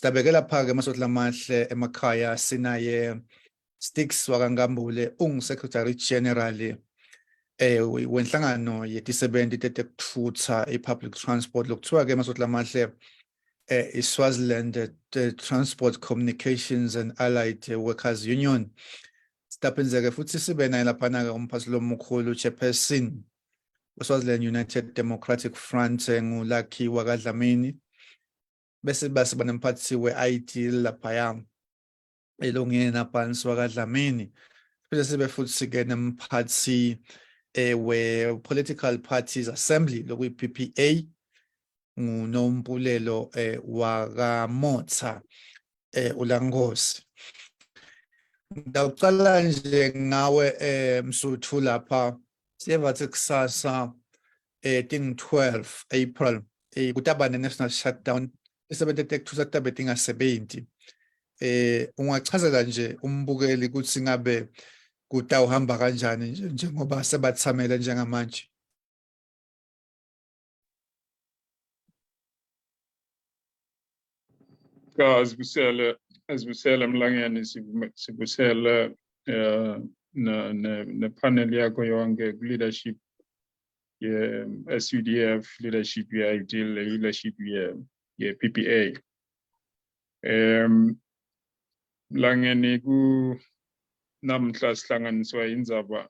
Sitabeke lapha ke masotla mahle emakhaya sinaye Sticks waKaNkambule Secretary General wenhlangano yetisebenti tetekuthutha i-public transport lokuthiwa ke masotla mahle i-Swaziland Transport Communications and Allied Workers Union. Sitapenzeke futhi sibe naye laphana ke umphathi lomkhulu chairperson Swaziland United Democratic Front nguLucky wakwaDlamini. Bese basiba nemphathi we-ID laphaya elongena phansi wakwaDlamini. Bese sibe futhi ke nemphathi we-Political Parties Assembly lokuyi-PPA nguNompulelo wakamotha uLangosi. Ngicela nje ngawe Msuthu lapha siyevathi kusasa ting 12 April kutaba ne-national shutdown isebente tekuthusa kutabe tingasebenzi. Ungachazela nje umbukeli ukuthi ngabe kutawuhamba kanjani njengoba sebathamela njengamanje. As we sell Mlangeni sibusela ne panel yakho yonke leadership ye SUDF, leadership ye ideal, leadership ye PPA. Mlangeni ku namhla sihlanganiswa indzaba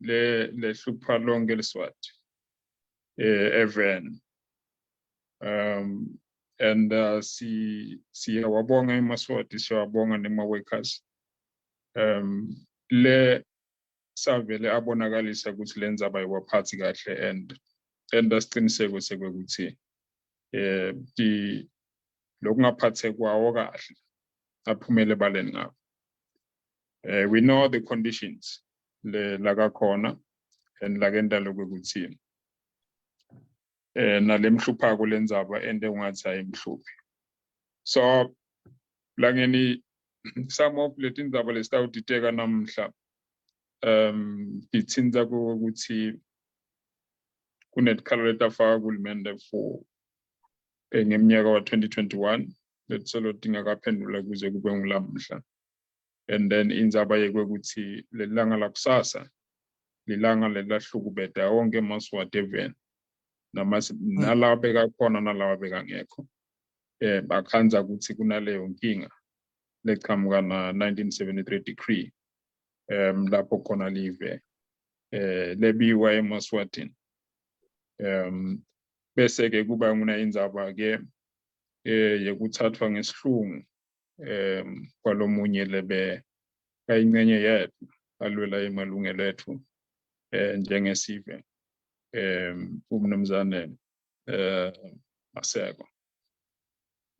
le hlupha lonke leSwati even and siyawabonga emaswati siyawabonga nema-workers le savele abonakalisa ukuthi le ndzaba iwaphathi kahle and asiqiniseko sekwekuthi lokungaphathe kwawo kahle aphumele baleni ngabo. We know the conditions lakakhona and lakendalo kwekuthi nalemhluphako lenzaba ende ungathi ayimhluphi. So Mlangeni some of letindzaba lesitawutiteka namhla dithinza ukuthi kunetikhala letafaka kuhulumende for ngeminyaka wa 2021 letselo tingakaphendula kuze kube ngulamhla. And then indzaba yekwekuthi lelanga lakusasa lilanga lelahlukubeda wonke emaswati even nalaba bekakhona nalaba bekangekho bakhanza ukuthi kunaleyo nkinga leqhamuka na 1973 decree lapho khona live lebiwa emaswatini bese ke kuba nguna indzaba ke yekuthathwa ngesihlungu kwalomunye lebe kayingcenye yethu alwela emalungelo ethu njengesive umnumzane Maseko.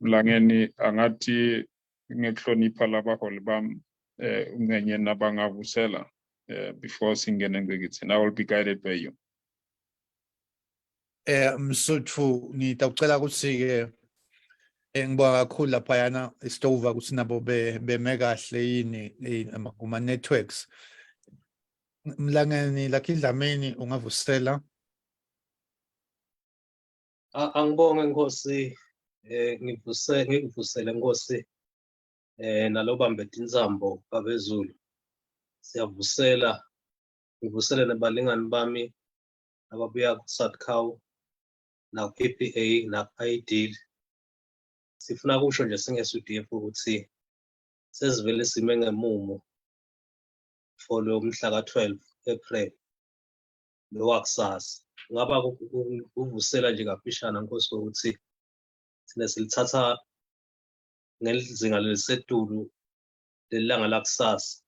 Mlangeni angathi ngekuhlonipha labaholi bami ungenye nabangavusela before singene ngekithini. I will be guided by you. Msuthu ngitawucela ukuthi ke ngibonga kakhulu laphayana isitova ukuthi nabo beme kahle yini kuma networks. Mlangeni Lucky Dlamini ungavusela. Angibonge Nkosi ngivusele Nkosi nalobambe tinzambo babezulu siyavusela ngivusele nabalingani bami ababuya ku-SADCAW na PPA na ideal. Sifuna kusho nje singe-SUDF ukuthi sesivele sime ngemumo for lo mhla ka-12 April lo wakusasa. Ngaba kuvusela nje kaphishana Nkosi ukuthi sine silithatha ngelizinga lelisetulu lelanga lakusasa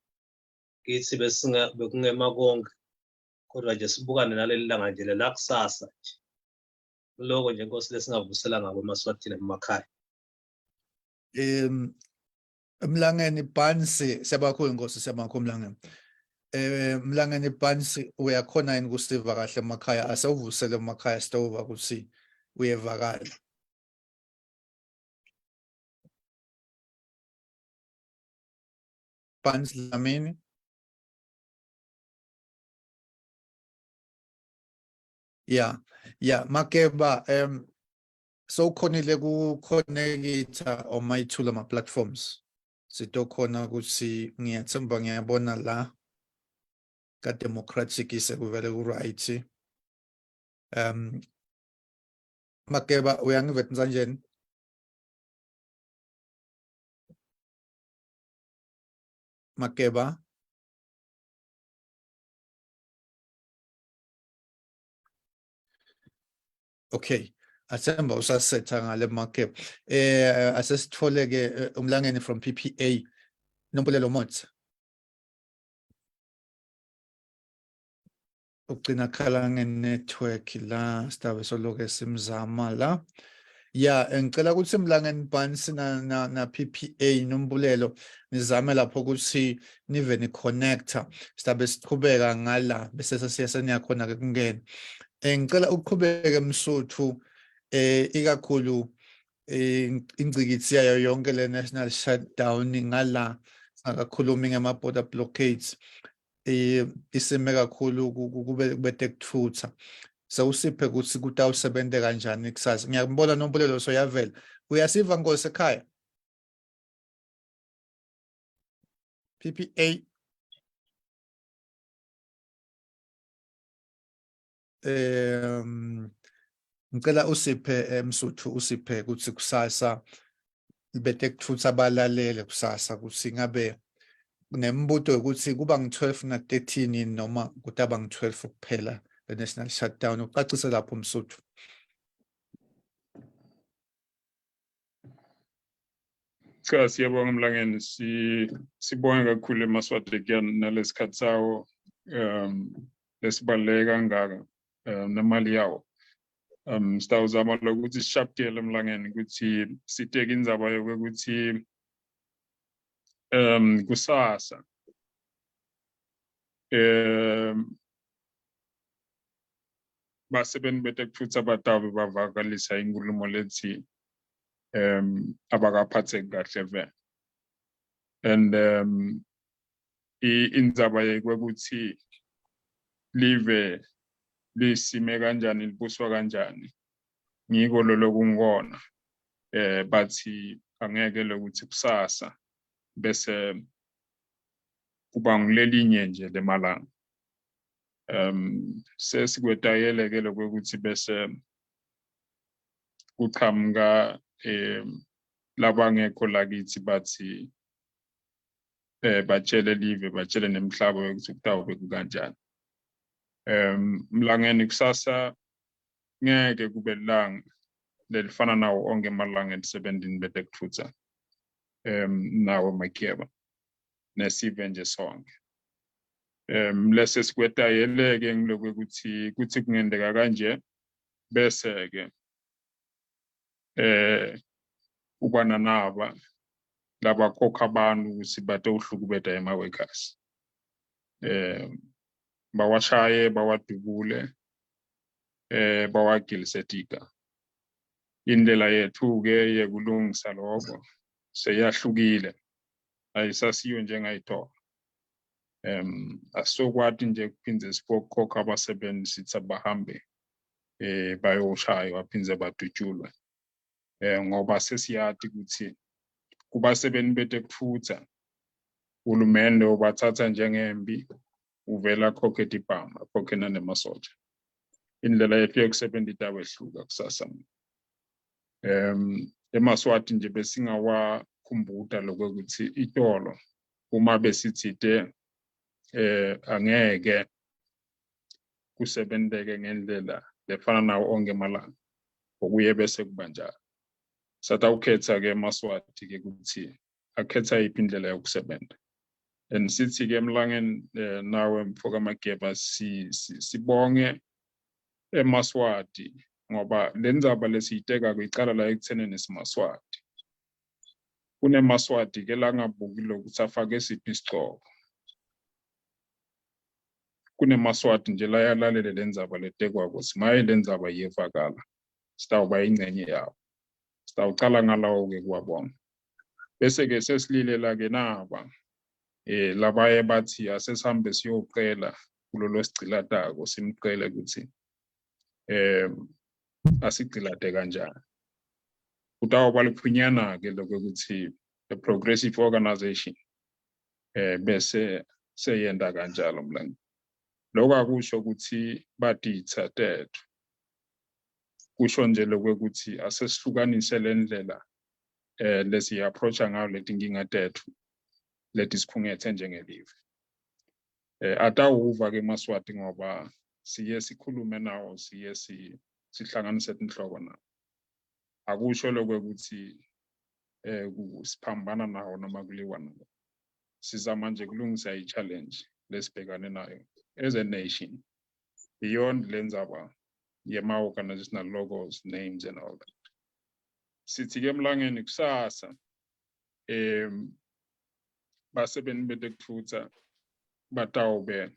kithi bekungema konke kodwa nje sibukane naleli langa nje lelakusasa nje lokho nje Nkosi lesingavusela ngabo emaswatini emakhaya. Mlangeni Phansi siyabakhulu Nkosi siyabakhulu Mlangeni. Mlangeni Phansi uyakhona yini kusiva kahle emakhaya asewuvusele emakhaya sitova ukuthi uyevakala. Phansi Dlamini. Yeah Makeba so khonile ku connecta on my tool ama platforms sitokhona ukuthi ngiyathemba ngiyabona la ka democratic sekuvele ku right Makeba uyangivetsa kanjani Makeba okay athemba usasetha ngale Makeba asesithole ke umlangeni from PPA Nombulelo Motsa ugcina khala nge-network la sitabe soloke simzama la ya ngicela ukuthi Mlangeni Phansi na PPA Nombulelo nizame lapho ukuthi nive ni connecta sitabe siqhubeka ngala bese sesiya khona ke kungena ngicela uqhubeke Msuthu ikakhulu ingcikithi yayo yonke le national shutdown ngala akakhulumi ngama border blockades isime kakhulu kube tekthutha sawusiphe ukuthi kutawusebenza kanjani kusasa ngiyakubona Nombulelo soyavela uyasiva Nkosi ekhaya PPA ngicela usiphe Msuthu usiphe ukuthi kusasa betekthutha balalele kusasa ukuthi ngabe nembuto ukuthi kuba ngi-12 na 13 noma kutaba ngi-12 kuphela the national shutdown ucacise lapho Msuthu Cha siyabonga Mlangeni sibonga kakhulu eMaswati nalesikhathi sawo lesibaleka kangaka nemali yawo sitawuzama lokuthi sishaptele Mlangeni ukuthi siteke indzaba yokuthi kusasa basebenzi betekthutha batabe bavakalisa inkulumo lethi abakaphatheki kahle ve and indzaba yokuthi live lisime kanjani libuswa kanjani ngiko lokungona bathi angeke lokuthi kusasa bese kuba ngilelinye nje lemalanga sesikwetayele ke lokuthi bese kuqhamuka labangekho lakithi bathi batshele live batshele nemhlaba ukuthi kutawube kanjani Mlangeni kusasa ngeke kube langa lelifana nawo onke amalanga elisebenzini betekthutha nawo Makeba nesive nje sonke lese sikwetayeleke ngilokwe ukuthi kungendeka kanje bese ke ubana naba labakhokha abantu ukuthi batewuhlukubeta ema-workers bawashaye bawadubule bawagilisetika indlela yethu-ke yekulungisa lokho seyahlukile ayisasiyo njengayithola asokwati nje kuphindze sibokhokha abasebenzi sithi bahambe bayoshaya baphindze badutshulwe ngoba sesiyati ukuthi kubasebenzi betekthutha uhulumende ubathatha njengembi uvela khokhe dibhama khokhe nanemasotsha indlela yethu yokusebenza wehluka kusasa eMaswati nje besingawakhumbuta lokuthi itolo uma besithide angeke kusebenzeke ngendlela lefana nawo onke amalanga okuye bese kubanjalo satawukhetha ke eMaswati ke ukuthi akhetha iphi indlela yokusebenza and sithi ke Mlangeni nawe mfoka Mageba sibonge eMaswati ngoba lenzaba lesiyiteka kuyicala la ekutheneni siMaswati kuneMaswati ke langabuki lokuthi afake siphi isigcoko kuneMaswati nje la yalalele lenzaba letekwako simaye lenzaba yevakala sitawuba ingcenye yawo sitawucala ngalawo ke kuwabona bese ke sesililela ke naba labaye bathi asesihambe siyoqela kulolo sigcilatako simqele ukuthi asigcilate kanjani kutawuba liphunyana ke lokho ukuthi a progressive organization bese seyenda kanjalo mlanga lokho akusho ukuthi baditha tethu kusho nje lokho ukuthi asesihlukanise lendlela lesi approacha ngayo letinkinga tethu leti sikhungethe njengelive atawuva ke Maswati ngoba siye sikhulume nawo siye sihlanganise tinhloko nawo akusho lokho ukuthi siphambana nawo noma kuliwa nawo sizama nje kulungisa i-challenge lesibhekane nayo as a nation beyond lenzaba yema-organizational logos names and all that sithi ke emlangeni kusasa basebeni betekuthutha batawube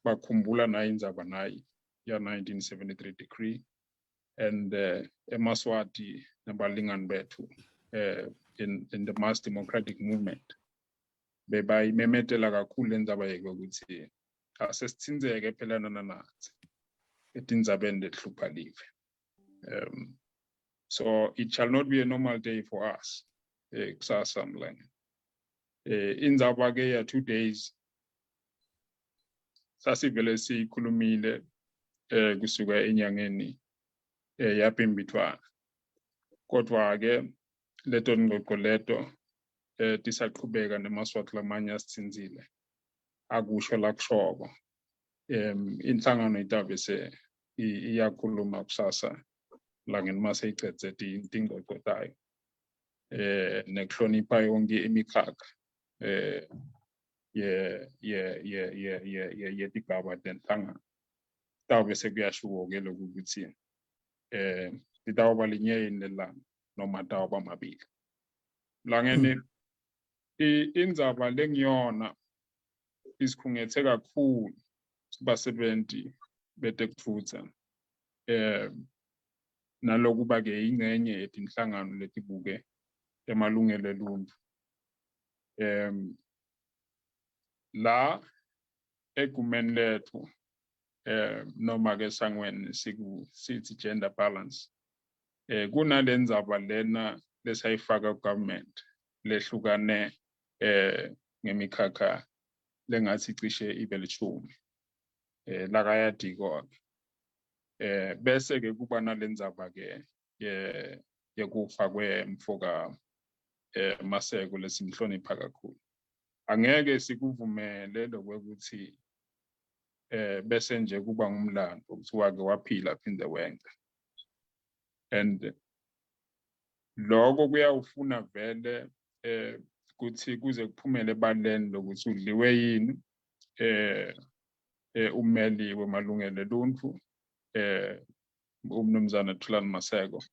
bakhumbula nayo indzaba nayi ya 1973 decree and eMaswati nabalingani bethu in the mass democratic movement bebayimemetela kakhulu lendaba yeke ukuthi asesithinzeke phela nathi etindzabeni lehlupha live so it shall not be a normal day for us kusasa mlanga indzaba ke ya 2 days sasivele sikhulumile kusuka enyangeni yaBhimbidvwane kodwa ke leto ngqoqo leto tisaqhubeka neMaswati lamanye asithinzile akusho la kushoko inhlangano itabe se iyakhuluma kusasa la ngenimase icedze tingqoqo tayo nekuhlonipha yonke imikhakha yetigaba tenhlangano tabe sekuyashuko ke lokuthi litawuba linyeni lelanga noma tawuba mabili langene indzaba lengiyona isikhungethe kakhulu basebenti betekuthutha nalokuba ke ingcenye yetinhlangano letibuke emalungelo oluntu la egumeni lethu noma ke sangweni sithi gender balance kunalendzaba lena lesayifaka government lehlukane ngemikhakha lengathi cishe ibe lishumi lakayadiko bese ke kuba nalendzaba ke yekufa kwemfoka Maseko lesimhlonipha kakhulu angeke sikuvumele lokuthi bese nje kuba ngumlando kuthiwa ke waphila phinde wenza and lokho kuyawufuna vele kuthi kuze kuphumele baleni lokuthi udliwe yini ummeli wemalungelo oluntu umnumzana Thulani Maseko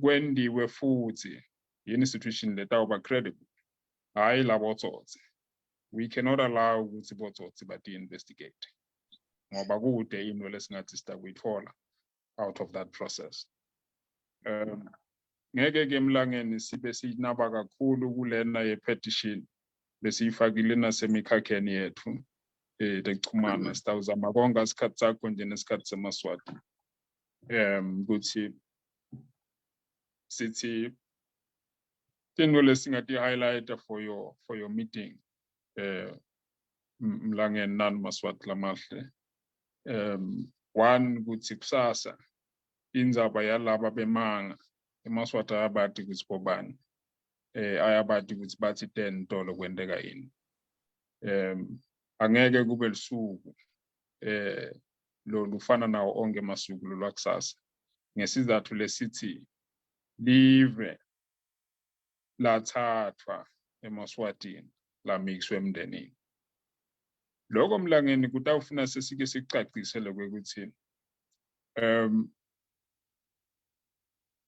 kwendiwe futhi institution letawuba credible hayi labo tsotsi we cannot allow ukuthi botsotsi bati investigate ngoba kude into lesingathi sitakuyithola out of that process ngeke ke emlangeni sibe sinaba kakhulu kulena ye-petition besiyifakile nasemikhakheni yethu tekuchumana sitawuzama konke isikhathi sakho nje nesikhathi seMaswati ukuthi sithi into lesingati highlighter for your meeting mlangeni nani Maswati lamahle one ukuthi kusasa indzaba yalaba bemanga eMaswati ayabati ukuthi bobani ayabati ukuthi bathi 10 tolo kwenteka yini angeke kube lisuku lo lufana nawo onke masuku lolwakusasa ngesizathu lesithi live lathathwa eMaswatini lamixwe emndenini lokho mlangeni kutawufuna sesike sicacise lokuthi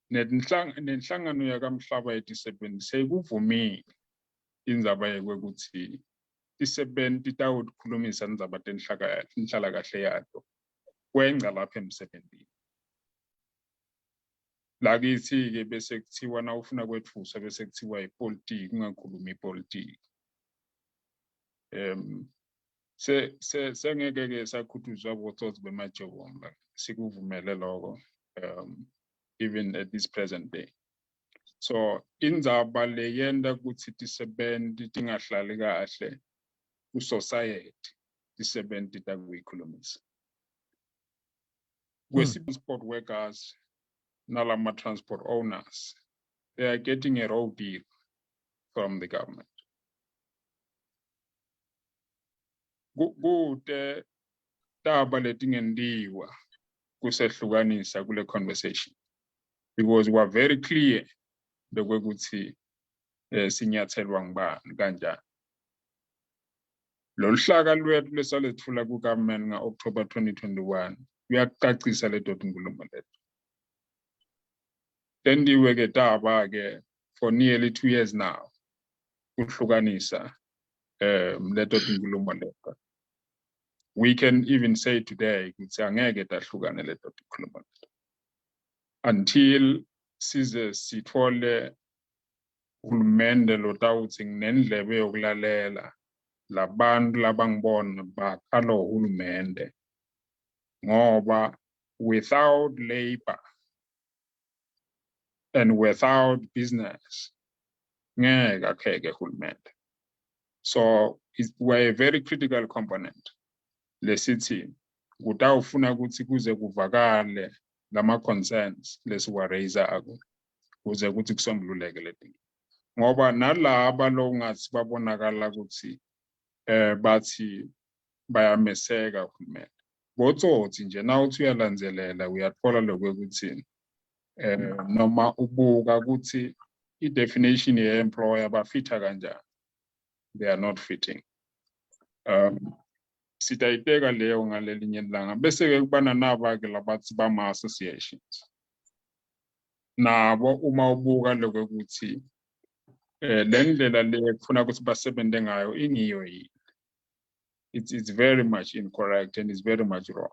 nenhlangano yakamhlaba yetisebenti seyikuvumile indzaba yekuthi tisebenti tawukhulumisa indzaba tenhlalakahle yato kwenca lapha emsebentini lakithi-ke bese kuthiwa nawufuna kwetfuswa bese kuthiwa ipolitiki ungakhulumi ipolitiki sengeke-ke sakhuthuzwa botsotsi bemajobomla sikuvumele lokho even at this present day. So indzaba leyenda kutsi tisebenti tingahlali kahle ku society tisebenti takuyikhulumisa. Transport workers nalama transport owners, they are getting a raw deal from the government. Kute taba letingendiwa kusehlukanisa kule conversation, because we are very clear lokwekuthi sinyathelwa ngubani kanjani. Lo hlaka lwethu lesalethula ku government nga October 2021 uyacacisa le dot inkulumo lethu. Tendiwe ke taba ke for nearly 2 years now kuhlukanisa le dot inkulumo lethu. We can even say today ukuthi angeke tahlukane le dot inkulumo lethu until size sithole uhulumende lotawuthi nginendlebe yokulalela labantu labangibona bakalo uhulumende, ngoba without labor and without business ngeke akheke uhulumende. So we're a very critical component lesithi kutawufuna ukuthi kuze kuvakale lama concerns lesiwa raise ako kuze kuthi kusombululeke leti, ngoba nalaba lo ngathi babonakala ukuthi bathi bayameseka uhulumende botsotsi nje nawuthi uyalandzelela uyathola lokwekuthi noma ubuka ukuthi i-definition ye-employer bafitha kanjani, they are not fitting. Sitayiteka leyo ngalelinye ilanga bese-ke kubana naba-ke labathi bama-associations nabo uma ubuka lokwekuthi le ndlela le kufuna ukuthi basebenze ngayo ingiyo yini. It's very much incorrect and it's very much wrong.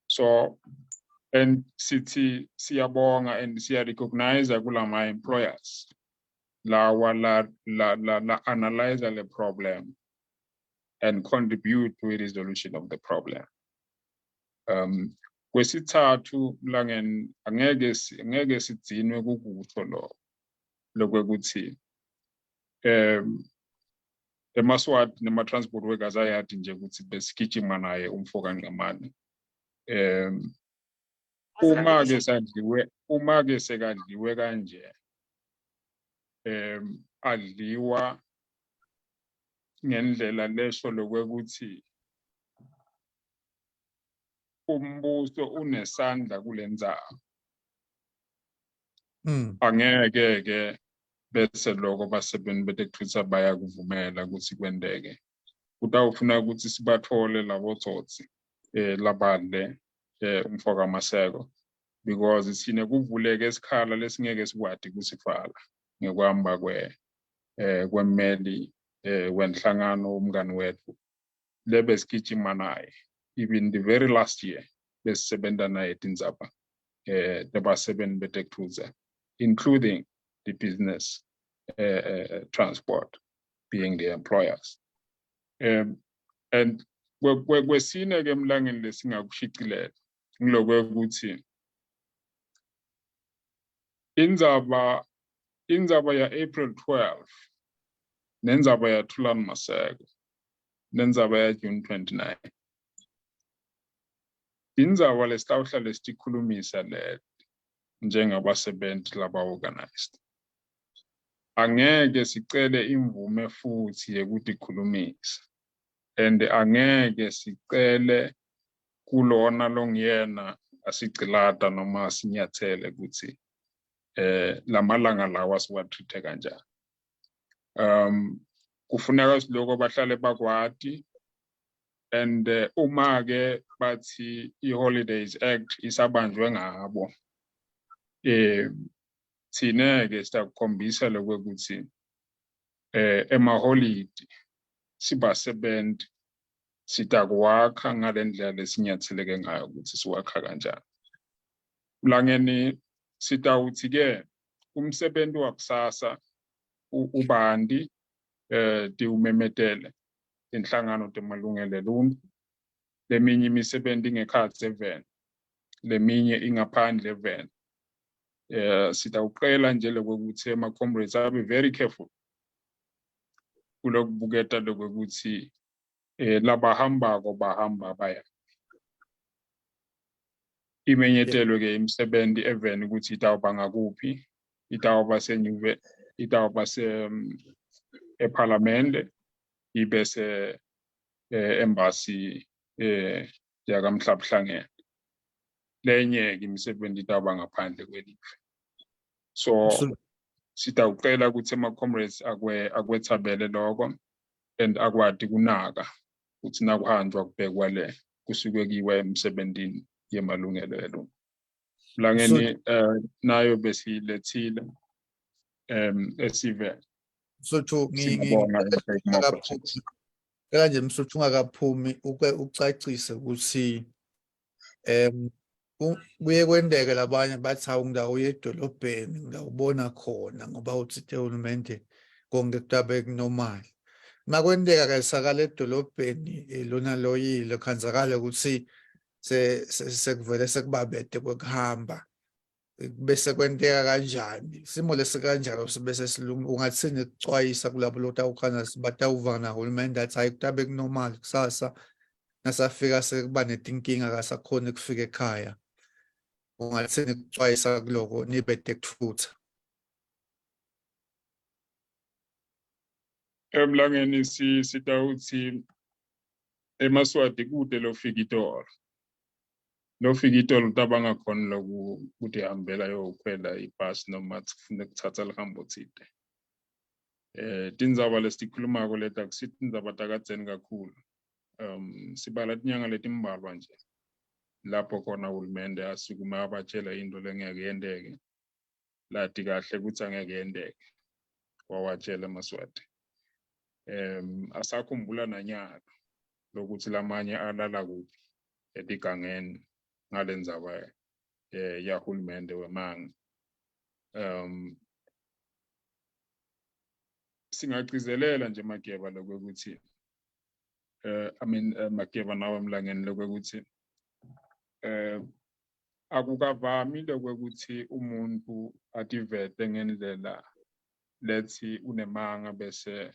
So, and sithi siyabonga and siya-recognize kulama employers lawa la analyze the problem and contribute to a resolution of the problem. Kwesithathu langen angeke sidzinwe kukutsho lokwekuthi emaswati nema-transport workers ayathi nje ukuthi besigijima naye umfoka ngamani. Uma-ke sekadliwe kanje adliwa ngendlela lesho lokwekuthi umbuso unesandla kule ndzaba. Angeke-ke bese loko basebenzi betekuthutha bayakuvumela ukuthi kwendeke. Kutawufuna ukuthi sibathole labo tsotsi labadle umfoka maseko, because sine kuvuleke isikhala lesingeke sikwati kusifala ngekwamba kwemmeli wenhlangano umngani wethu lebesigijima naye even the very last year besisebenta naye tindzaba tebasebenzi betekuthutha, including the business transport being the employers. And kwesine ke emlangeni lesingakushicilela ngilokwekuthi indzaba ya April 12 nendzaba ya Thulani Maseko nendzaba ya June 29 indzaba lesitawuhlale sitikhulumisa le njengabasebenzi laba organized. Angeke sicele imvume futhi yekutikhulumisa, and angeke sicele kulona longiyena asicilata noma asinyathele ukuthi lamalanga lawa siwathithe kanjani. Kufuneka siloko bahlale bakwati, and uma-ke bathi i-Holidays Act isabanjwe ngabo, thine-ke sitakukhombisa lokwekuthi emaholidi sibasebenzi sitakwakha ngale ndlela lesinyatheleke ngayo ukuthi siwakha kanjani. Ulangeni sitawuthi-ke umsebenzi wakusasa ubandi tiwumemetele inhlangano temalungelo oluntu, leminye imisebenzi ingekhathi eveni, leminye ingaphandle eveni. sitawuqela nje lokuthi ama-comrades abe very careful kulokubuketa lokuthi labahambako bahamba baya imenyetelo ke imisebenzi even ukuthi itawuba ngakuphi itawuba senyuve itawuba eParliament ibese embassy yakamhlabhlangene lenye ke imisebenzi itawuba ngaphandle kwelifa so sitawuqela ukuthi ama-comrades akwethabele lokho and akwadi kunaka ukuthi nakuhanjwa kubhekwa le kusuke kiwe emsebenzini yemalungelo Mlangeni nayo besilethile esive Msuthu singabona kanje Msuthu ungakaphumi ucacise ukuthi kuye kwendeke labanye bathi awundawo yedolobheni ngawubona khona ngoba uthi uhulumende konke kutabe kunormal makwendeka kasakala edolobheni lona loyilo khanzakala ukuthi sekuvele sekubabede kwekuhamba bese kwenteka kanjani simo lesikanjalo sibese silungu ungathini kucwayisa kulabo lotawukhana batawuva na hulumende athi hayi kutabe kunormal kusasa nasafika sekuba netinkinga kasakhona ukufika ekhaya ungathini kucwayisa kuloko nibede kufutha Mlangeni sitawuthi eMaswati kude lofika itolo utabanga khona lokuthi hambela yokukhwela ibhasi noma kufuna kuthatha lihambo thide tindzaba lesikhulumako leta kusithi tindzaba takadzeni kakhulu sibala tinyanga letimbalwa nje lapho khona uhulumende asukuma abatshela into lengeke yendeke lati kahle ukuthi angeke yendeke wawatshela eMaswati asakhumbula nanyalo lokuthi lamanye alala kuphi etigangeni ngalendzaba yahulumende wemanga singagcizelela nje Mageba lokuthi Mageba nawe Mlangeni lokuthi akukavami lokuthi umuntu ativete ngendlela lethi unemanga bese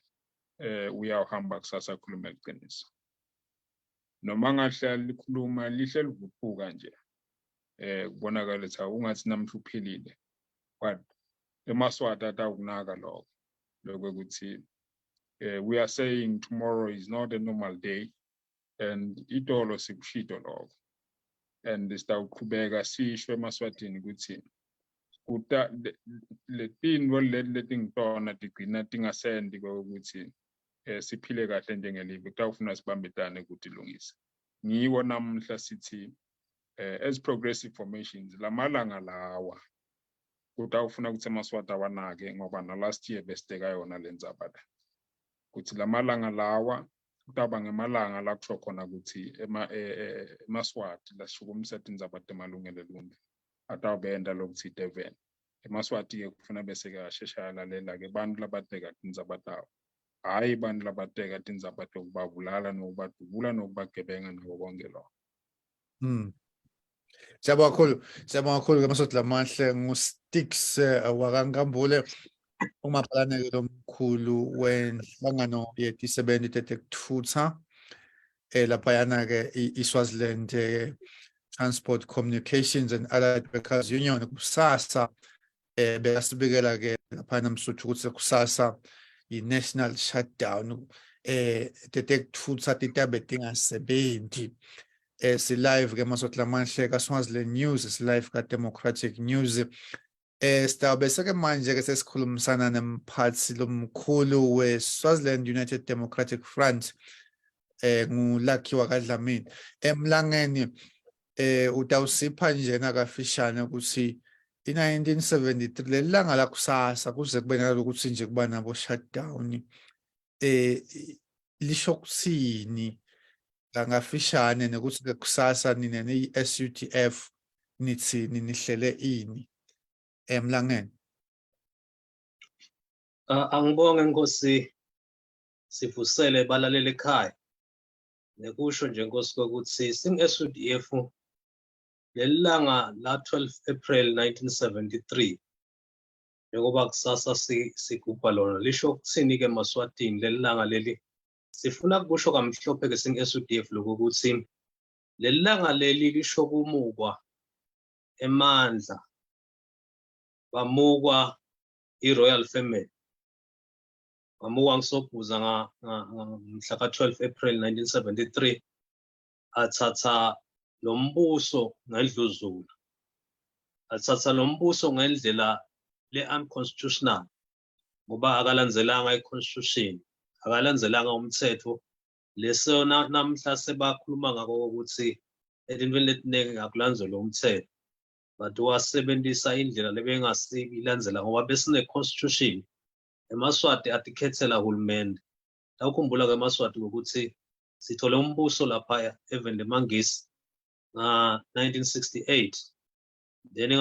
uyahamba kusasa khuluma iqiniso noma ngahlala likhuluma lihle livuphuka nje kubonakala ukuthi ungathi namhla uphilile but eMaswati atawukunaka lokho lokuthi we are saying tomorrow is not a normal day and itolo sikushito lokho and sitawuqhubeka sisho eMaswatini ukuthi letinto letingitona tigcina tingasendi ukuthi siphile kahle njengelive kutawufuna sibambetane ukuthi lungise ngiwo namhla sithi as progressive formations lamalanga lawa kutawufuna ukuthi eMaswati awanake ngoba na last year besiteka yona lendzaba la ukuthi lamalanga lawa kutaba ngemalanga la kusho khona ukuthi eMaswati lashukumisa tindzaba temalungelo lunde atawubenda lokuthi Devon eMaswati ke kufuna bese kashesha lalela ke bantu labateka tindzaba tawo hayi bantu labateka tindzaba tokubabulala nokubadubula nokubagebenga nabo konke lo Siyabonga kakhulu kaMaswati lamahle nguStix wakaNkambule umaplaneki lomkhulu wenhlangano yetisebenti tetekuthutha laphayana ke iSwaziland Transport Communications and Allied Workers Union kusasa bekasibikela ke laphana Msuthu ukuthi kusasa i-national shutdown tetekuthutha titabe tingasebenzi si live ke Maswati lamahle ka Swaziland News si live ka Democratic News sitabe seke manje ke sesikhulumisana nemphathi lomkhulu we Swaziland United Democratic Front ngulakhiwa kaDlamini Mlangeni utawusipha njena kafishane ukuthi i-1973 lelanga la kusasa kuze kube nalokuthi nje kuba nabo shutdown lisho kuthini ngafishane nokuthi ke kusasa nina ne-SUDF nithini nihlele ini Mlangeni angibonge Nkosi sivusele balalele ekhaya nekusho nje Nkosi ukuthi sing SUDF lelanga la 12 April 1973 njengoba kusasa sigubha lona lisho ukuthini ke Maswatini lelanga leli sifuna kusho kamhlophe ke sing SUDF lokuthi lelanga leli lisho kumukwa emandla bamukwa iRoyal Family bamukwa ngisobhuza mhla ka 12 April 1973 athatha lo mbuso ngendluzula athatha lo mbuso ngendlela le-unconstitutional ngoba akalandzelanga i-constitution akalandzelanga umthetho leso namhla sebakhuluma ngako ukuthi entweni letiningi akulandzelwa umthetho but wasebenzisa indlela lebengasiyilandzela ngoba besine-constitution eMaswati atikhethela hulumende awukhumbula ke eMaswati ukuthi sithole umbuso lapha even eMangisi 1968 then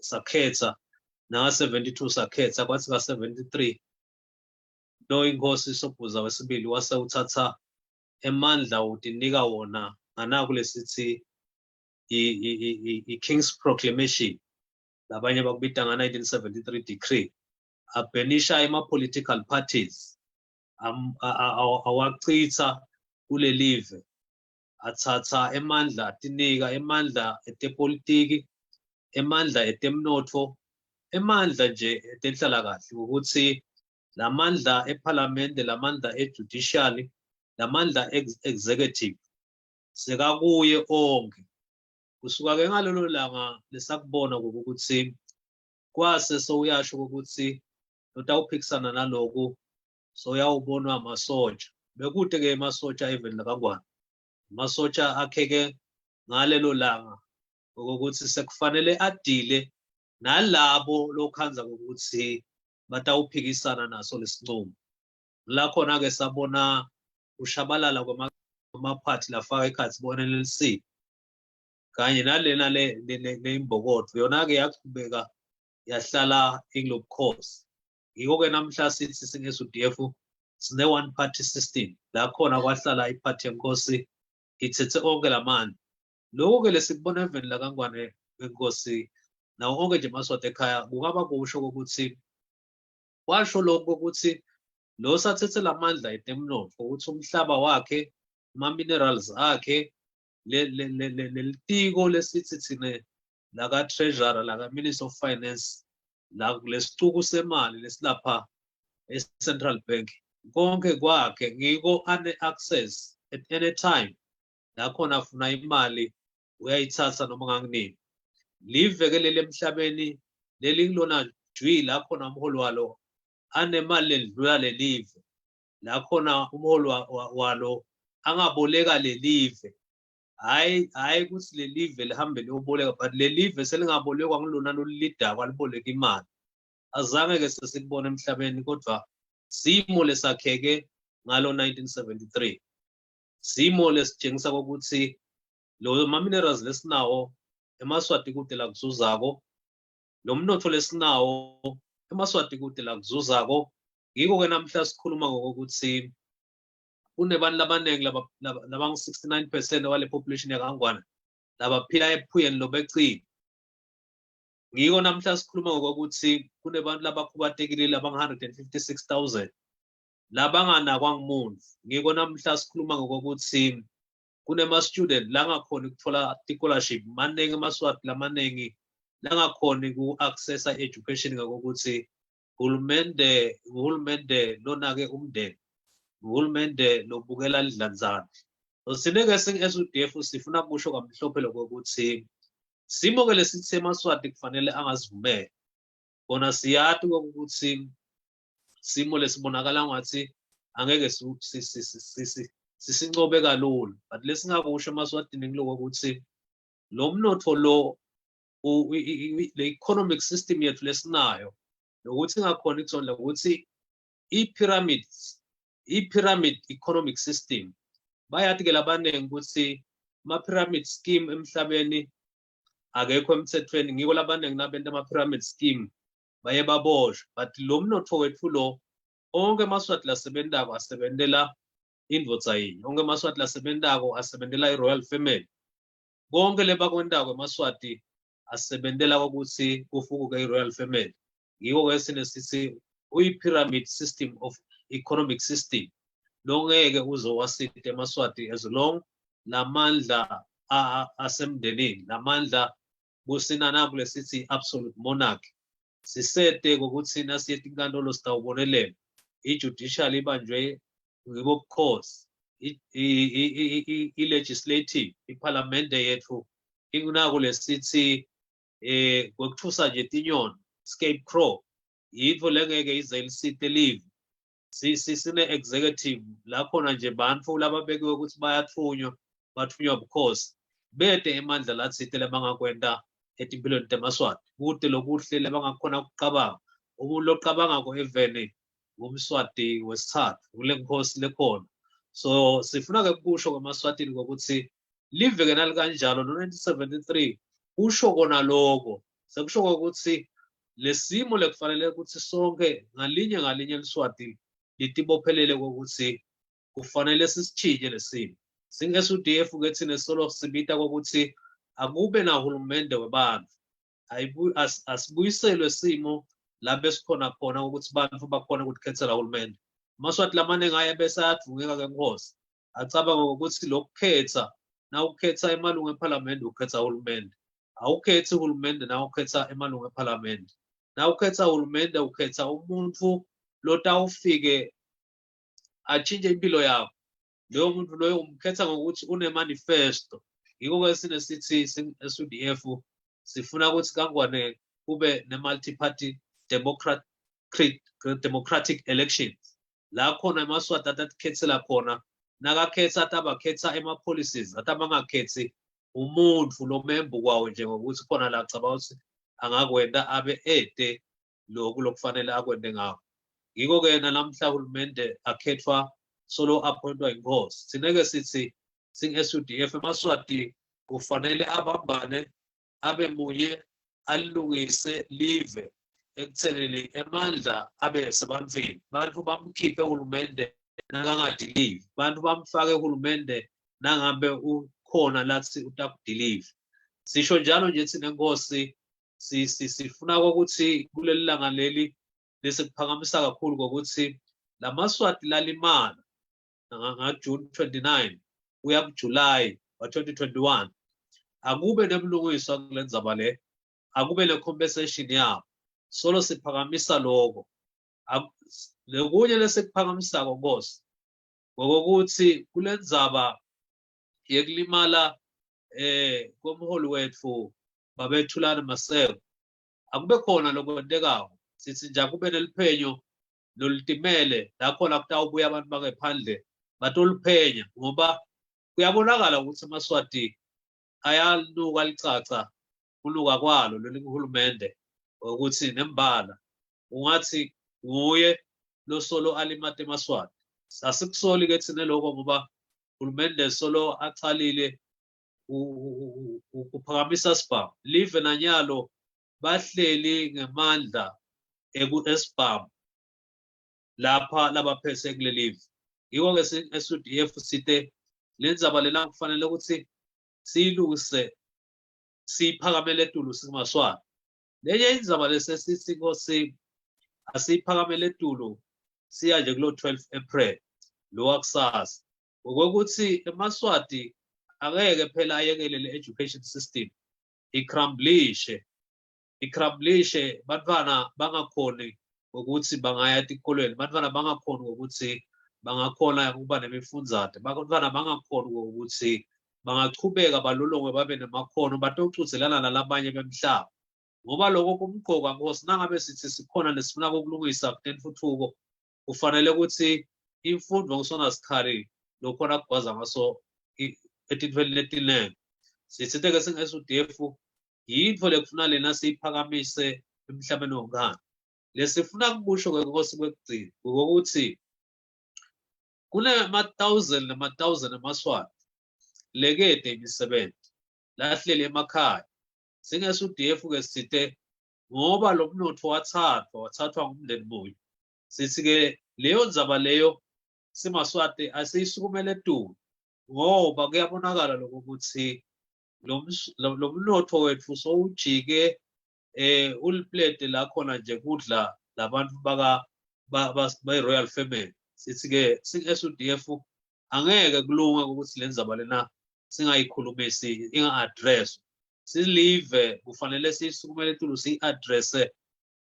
sakhetha na 72 sakhetha kwathi ka 73 lo inkosi Sobhuza wesibili wasewuthatha emandla utinika wona ngana kulesithi i-King's Proclamation labanye bakubita nga 1973 decree abenisha ama-political parties awachitha kule live athatha emandla atinika emandla etepolitiki emandla etemnotfo emandla nje etenhlalakahle ukuthi lamandla eParliament lamandla ejudiciary lamandla executive sekakuye onke kusuka ke ngalolo langa lesakubona ukuthi kwase soyasho ukuthi lotawuphikisana naloku soyawubonwa amasotsha bekude ke amasotsha even lakangwana amasotsha akheke ngalelo langa ukuthi sekufanele adile nalabo lokhanza ukuthi batawuphikisana naso lesinqumo la khona ke sabona ushabalala kwamaphathi lafaka ikhathi bona LLC kanye nalena le imbokotho yona ke yaqhubeka yahlala iGlobe Coast yiko ke namhla sithi singe-SUDF sine one party system la khona kwahlala iphathi yenkosi ithethe onke lamandla lokho ke lesikubona even la kangwane wenkosi nawo onke nje Maswati ekhaya kungaba kusho ukuthi washo lokho ukuthi lo sathethe lamandla etemnotfo ukuthi umhlaba wakhe ama-minerals akhe lelitiko lesithi thine laka treasurer laka minister of finance la lesicuku semali lesilapha e-central bank konke kwakhe ngiko ane-access at any time la khona afuna imali uyayithatha noma nganginini live ke leli emhlabeni leli kulona jwi la khona umholi walo anemali ledlula lelive la khona umholi walo angaboleka lelive hayi ukuthi lelive lihambe liyoboleka but lelive selingabolekwa ngilona lolidaba aliboleka imali azange ke sesikubona emhlabeni kodwa simo lesakheke ngalo 1973 simo lesitshengisa ukuthi lo ma-minerals lesinawo eMaswati kude la kuzuzako lo mnotho lesinawo eMaswati kude la kuzuzako yiko ke namhla sikhuluma ngokuthi kunebantu labaningi laba 69% wale population yakangwana labaphila ephuyeni lobecile ngiko namhla sikhuluma ngokuthi kunebantu labakhubatekile laba 156,000 labanganakwa ngumuntu ngiko namhla sikhuluma ngokuthi kunema student la ngakhona ukuthola scholarship maningi eMaswati lamaningi la ngakhona ku-accessa education ngokuthi uhulumende lonake umndeni uhulumende lobukela lidlanzana sineke sing-SUDF sifuna kusho kamhlophe lokuthi simo ke lesithi eMaswati kufanele angazivumela bona siyati ukuthi simo lesibonakala ngathi angeke sisincobe kalula but lesingakusho eMaswatini ngilokuthi lo mnotho lo le economic system yethu lesinayo nokuthi ngakhona ikuthonla ukuthi i-pyramid economic system bayathi ke labaningi ukuthi ama-pyramid scheme emhlabeni akekho emthethweni ngiko labaningi nabento ama-pyramid scheme baye baboshwe but lo mnotho wethu lo onke eMaswati lasebentako asebentela indvodza yinye onke eMaswati lasebentako asebentela i-royal family konke lebakwendako eMaswati asebentela ukuthi kufukuke i-royal family. Yiko ke sinesithi uyi-pyramid system of economic system. Longeke uzowasita eMaswati as long lamandla asemndenini, lamandla kusinana kulesithi absolute monarchy. Sisete kokuthi nasiyeti inkantolo sitawubonelela i-judicial ibanjwe ngobukhosi, i-legislative, iphalamende yethu ingunako lesithi kwekuthusa nje tinyoni, scarecrow, yitfo lengeke ize lisite live. Sine executive la khona nje bantfu lababekiwe ukuthi bathunywa bukhosi bete emandla latsite lebangakwenta etimpilweni teMaswati kute lokuhle lebangakhona ukuqabanga. Umuntu loqabangako eveni ngumswati wesithathu kule nkhosi lekhona. So sifuna ke kusho kwaMaswatini ngokuthi live ke nalikanjalo no-1973 kusho kona lokho sekusho ukuthi lesimo lekufanele ukuthi sonke ngalinye eliswati litibophelele kokuthi kufanele sisichinje lesimo. Singe-SUDF ke thina solo sibita kokuthi akube nahulumende webantfu, asibuyiselwe simo labe sikhona khona ukuthi bantfu bakhona ukukhethela uhulumende. Amaswati lamane ngaye bese ayadvungeka ke Nkosi acabanga ukuthi lokukhetha nawukhetha emalungu ePhalamende ukhetha uhulumende, awukhethi uhulumende nawukhetha emalungu ePhalamende. Nawukhetha uhulumende ukhetha umuntu lotawufike achinje impilo yakho. Leyo muntu loyo umkhetha ngokuthi une-manifesto. Yiko ke sinesithi SUDF sifuna ukuthi kangwane kube ne-multi-party democratic elections. La khona eMaswati atatikhethela khona nakakhetha atabakhetha ema-policies atabangakhethi umuntu lo membu kwawo njengokuthi khona la acaba ukuthi angakwenda abe ede lokhu lokufanele akwende ngakho. Yiko ke nalamhla uhulumende akhethwa solo appointwa inkosi. Sineke sithi sing-SUDF eMaswati kufanele abambane abe munye alungise live ekutheleni emandla abe sebantwini. Bantu bamkhiphe uhulumende nakangadi-live, bantu bamfake uhulumende nangabe ukhona lathi utakudilive. Sisho njalo nje thina Nkosi sifuna ukuthi kuleli langa leli lesikuphakamisa kakhulu kokuthi laMaswati lalimala ngaJune 29 kuya kuJuly wa 2021 akube nebulungiswa kule ndzaba le, akube ne-compensation yabo. Solo siphakamisa lokho. Lokunye lesikuphakamisako Nkosi ngokuthi kule ndzaba yekulimala komholi wethu babethulana Maseko akube khona lokwentekayo. Sithi nje kube neliphenyo nolutimele la khona kutawubuya abantu bangephandle batoluphenya ngoba kuyabonakala ukuthi aMaswati ayaluka licaca kuluka kwalo lolihulumende ukuthi nembala ungathi nguye losolo alimate eMaswati. Asikusoli ke thina lokho ngoba uhulumende solo achalile ukuphakamisa sibhamu. Live nanyalo bahleli ngemandla esibhamu lapha labaphese kule live. Yiko ke SUDF site lendzaba lela kufanele ukuthi siyilungise siyiphakamele etulu singaMaswati. Lenye indzaba lesesithi Nkosi asiyiphakamele etulu siya nje kulo 12 April lo wakusasa ngokuthi eMaswati akeke phela ayekele le-education system ikhrambulishe bantwana bangakhoni ukuthi bangaya etikolweni, bantwana bangakhoni ukuthi bangakhona ukuba nemifundzate, bantwana bangakhoni ukuthi bangachubeka balolongwe babe nemakhono batocudzelana nalabanye bemhlaba. Ngoba lokho kumqoka Nkosi nangabe sithi sikhona nesifuna kokulungisa kutentfutfuko kufanele ukuthi imfundo ngisona sikhali lokhona kugwaza ngaso etintfweni letinengi. Sithethe ke singe-SUDF yintfo lekufuna lena siyiphakamise emhlabeni wonkana. Lesifuna kukusho ke Nkosi kwekugcina ukuthi kunama-thousand eMaswati lekede imisebenzi lahleli emakhaya. Singe-SUDF ke sithe ngoba lo mnotho wathathwa ngumndeni munye. Sithi ke leyo ndzaba leyo siMaswati asiyisukumele etulu ngoba kuyabonakala lokho ukuthi lo mnotho wethu sowujike uliplete la khona nje kudla labantu ba royal family. Sithi ke SUDF angeke kulunga ukuthi lenzaba lena singayikhulumisi inga-address. Silive kufanele sisukumele etulu si-addresse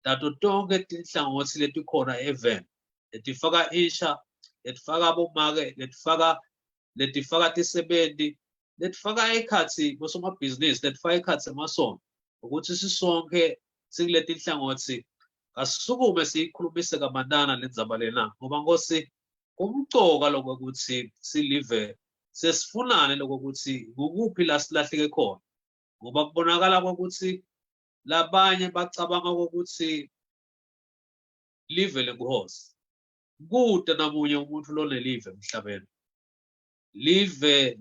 tato tonke tinhlangothi letikhona event letifaka isha, letifaka abomake, letifaka tisebenti, letifaka ekhathi bosomabhizinisi, letifaka ekhathi emasonto, ukuthi sisonke sikuleti nhlangothi asisukume siyikhulumise kamandana lenzaba lena ngoba Nkosi kumcoka lokuthi silive sesifunane lokuthi ukuphi la silahleke khona ngoba kubonakala ukuthi labanye bacabanga ukuthi live lenguhosi kude namunye umuntu lone live emhlabeni live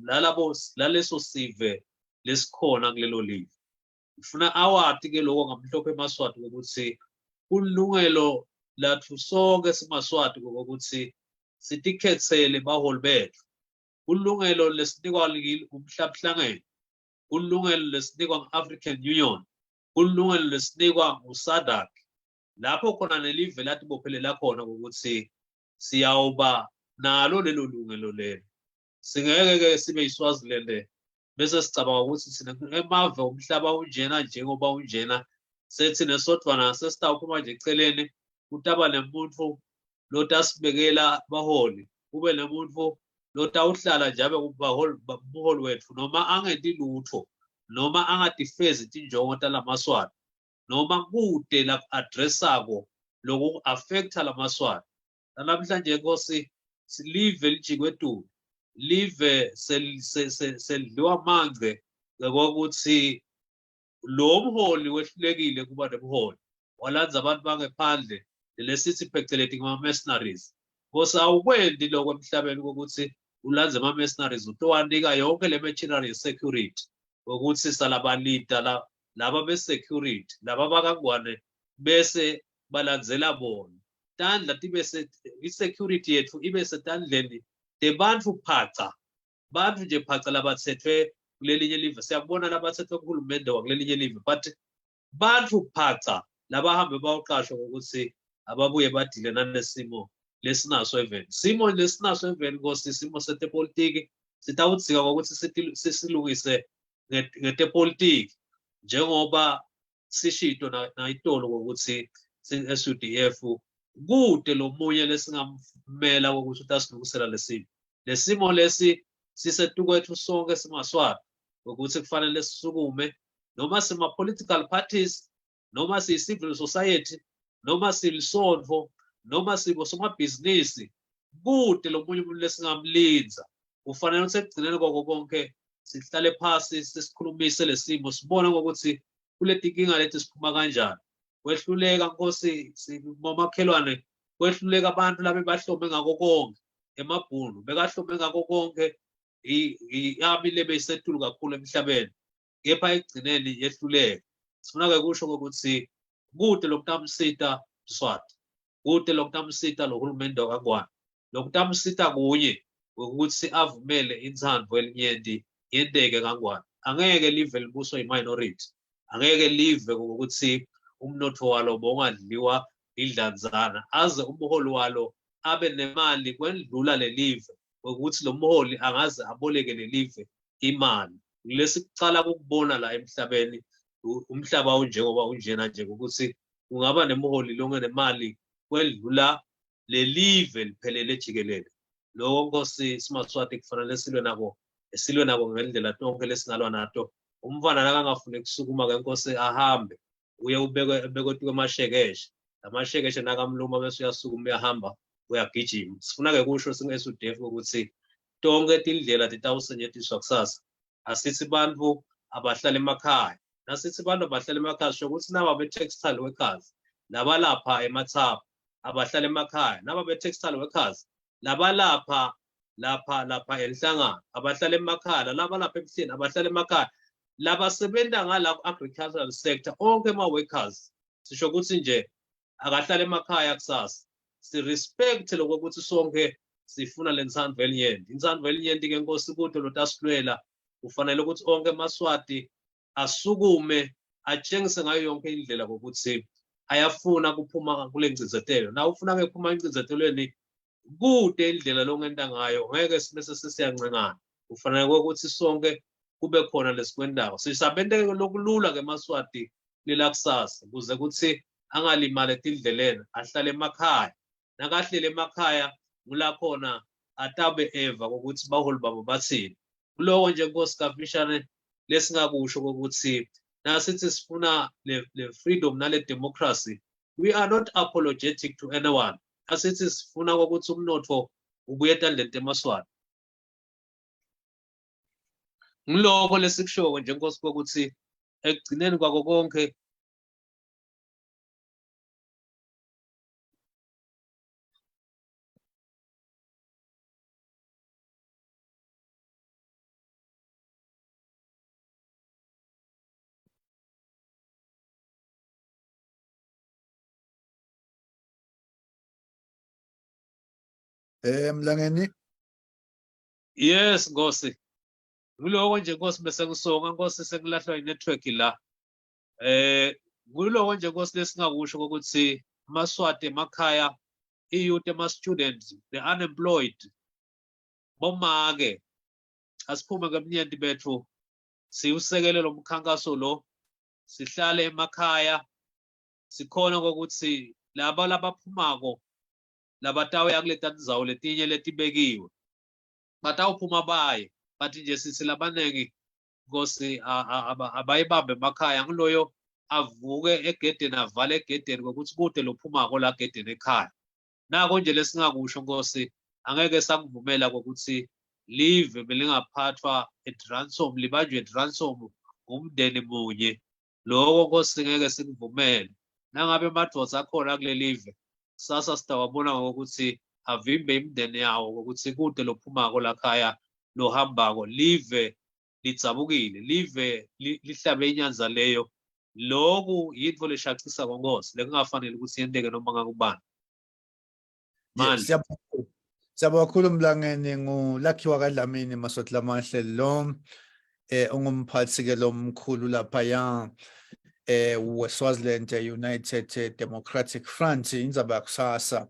laleso sive lesikhona kulelo live ufuna awati ke lokho ngamhlophe emaswati ukuthi kulungelo lathu sonke simaswati ukuthi sitikhetsele baholi bethu kulungelo lesinikwa umhlabuhlangene kulungelo lesinikwa nge-African Union kulungelo lesinikwa ngu-SADC lapho khona nelive lathi bophelela khona ukuthi siyawuba nalo lelo lungelo lelo singeke ke sibe yiSwaziland bese sicabanga ukuthi sina emave umhlaba unjena njengoba unjena sethi nesodwana sesitawuphuma nje eceleni kutaba nemuntu lotasibekela baholi kube nemuntu lotawuhlala njabe kubaholi wethu noma angenti lutho noma angadifezi tinjongo talamaswati noma kude la addressako loku affecta lamaswati namhlanje Nkosi silive lijikwetu live selidliwa mangce ngokuthi lo mholi wehlulekile kuba nebuholi walanza abantu bangephandle lesithi pheceleti ngama-mercenaries Nkosi awukwendi lokho emhlabeni ukuthi ulanze ama-mercenaries utowanika yonke le machinery security ukuthi salabalita laba be-security laba bakangwane bese balandzela bona tandla tibese i-security yethu ibe setandleni tebantu phaca bantu nje phaca labathethwe kulelinye live siyabona labathethwe kuhulumende wakulelinye live but bantu phaca labahambe bawuqashwa ukuthi ababuye badile nanesimo lesinaso event simo lesinaso event Nkosi simo setepolitiki sitawudzika ngokuthi sisilungise ngetepolitiki njengoba sishito nayitolo ukuthi SUDF kude lo munye lesingamela ukuthi utasilungisela lesimo lesi sisetukwethu sonke simaswati ukuthi kufanele sisukume noma sima political parties noma si civil society noma silisonto noma sibosomabhizinisi kude lo munye umuntu lesingamlinza ufanele ukuthi ekugcineni kwako konke sihlale phasi sisikhulumise lesimo sibone ukuthi kuletinkinga lethi siphuma kanjani kwehluleka Nkosi momakhelwane kwehluleka abantu labe bahlome ngako konke emabhunu bekahlome ngako konke iyami beyisetulu kakhulu emhlabeni kepha ekugcineni yehluleka sifuna ke kusho ukuthi kude lokutamsita Swati kude lokutamsita lo hulumende wakangwane lokutamsita kunye ukuthi avumele intsandvo elinyenti yenteke kangwane angeke live libuswa yi-minority angeke live ukuthi umnotho walo bongadliwa idlanzana aze umholi walo abe nemali kwendlula lelive ukuthi lo mholi angaze aboleke lelive imali lesicala ukubona la emhlabeni umhlaba unjengoba unjena nje ukuthi kungaba nemholi longenemali kwendlula lelive liphelele jikelele lokho Nkosi simaswati kufanele silwe nabo ngendlela tonke lesingalwa nato umfana nakangafuni kusukuma ke Nkosi ahambe uye ubekwe kwamashekeshe amashekeshe nakamluma bese uyasukuma uyahamba uyagijima sifuna ke kusho singe-SUDF ukuthi tonke tindlela titawusetshenziswa kusasa asithi bantu abahlala emakhaya nasithi bantu abahlala emakhaya sho ukuthi naba be-textile workers labalapha emathapha abahlala emakhaya naba be-textile workers labalapha lapha enhlangano abahlala emakhaya labalapha ebuhleni abahlala emakhaya labasebenta ngala agricultural sector onke ama-workers sisho ukuthi nje akahlala emakhaya kusasa si-respect lokuthi sonke sifuna le ntsandvo elinyenti intsandvo elinyenti ke Nkosi kude lotasilwela kufanele ukuthi onke amaswati asukume atshengise ngayo yonke indlela kokuthi ayafuna kuphuma kule ngcizetelo. Na ufuna ke kuphuma engcizetelweni kude indlela longenda ngayo ngeke simese sesiyancengana. Kufanele ukuthi sonke kube khona lesikwendayo. Sisabende lokulula ke maswati lila kusasa kuze kuthi angalimali etindleleni ahlale emakhaya. Nakahlele emakhaya ngula khona atabe eva ukuthi baholi babo bathini. Kuloko nje Nkosi kafishane lesingakusho ukuthi nasithi sifuna le freedom nale democracy, we are not apologetic to anyone. Asithi sifuna ukuthi umnotho ubuye etandleni temaswati. Ngiloko lesikusho nje Nkosi ukuthi ekugcineni kwako konke Mlangeni. yes Nkosi. Ngiloko nje Nkosi bese ngisonga Nkosi sengilahlwa inetwork la. Ngiloko nje Nkosi lesingakusho ukuthi amaswati emakhaya, iyouth ama-students, the unemployed, bomake asiphume ngemnyenti bethu siwusekele lo mkhankaso lo, sihlale emakhaya sikhona ukuthi laba labaphumako labatawuya kuleta tindzawo letinye letibekiwe batawuphuma baye, but nje sithi labanengi Nkosi abayibambe emakhaya. Ngiloyo avuke egedeni avale egedeni ngokuthi kude lophumako la egedeni ekhaya. Nako nje lesingakusho Nkosi, angeke sakuvumela ukuthi live belingaphathwa ransom, libanjwe ransom ngumndeni munye. Lokho Nkosi ngeke sikuvumele. Nangabe madvodza akhona kule live sasa sitawabona ngokuthi avimbe imindeni yawo ukuthi kude lophumako lakhaya lohambako live lidzabukile, live lihlabe inyanza leyo. Lokhu yinto leshaqisa kongosi lekungafanele ukuthi yenteke noma ngakubani. Siyabonga kakhulu Mlangeni. Ngulakhiwa kaDlamini Maswati Lamahle lo ungumphathi ke lo mkhulu laphaya Swaziland United Democratic Front. Indzaba yakusasa,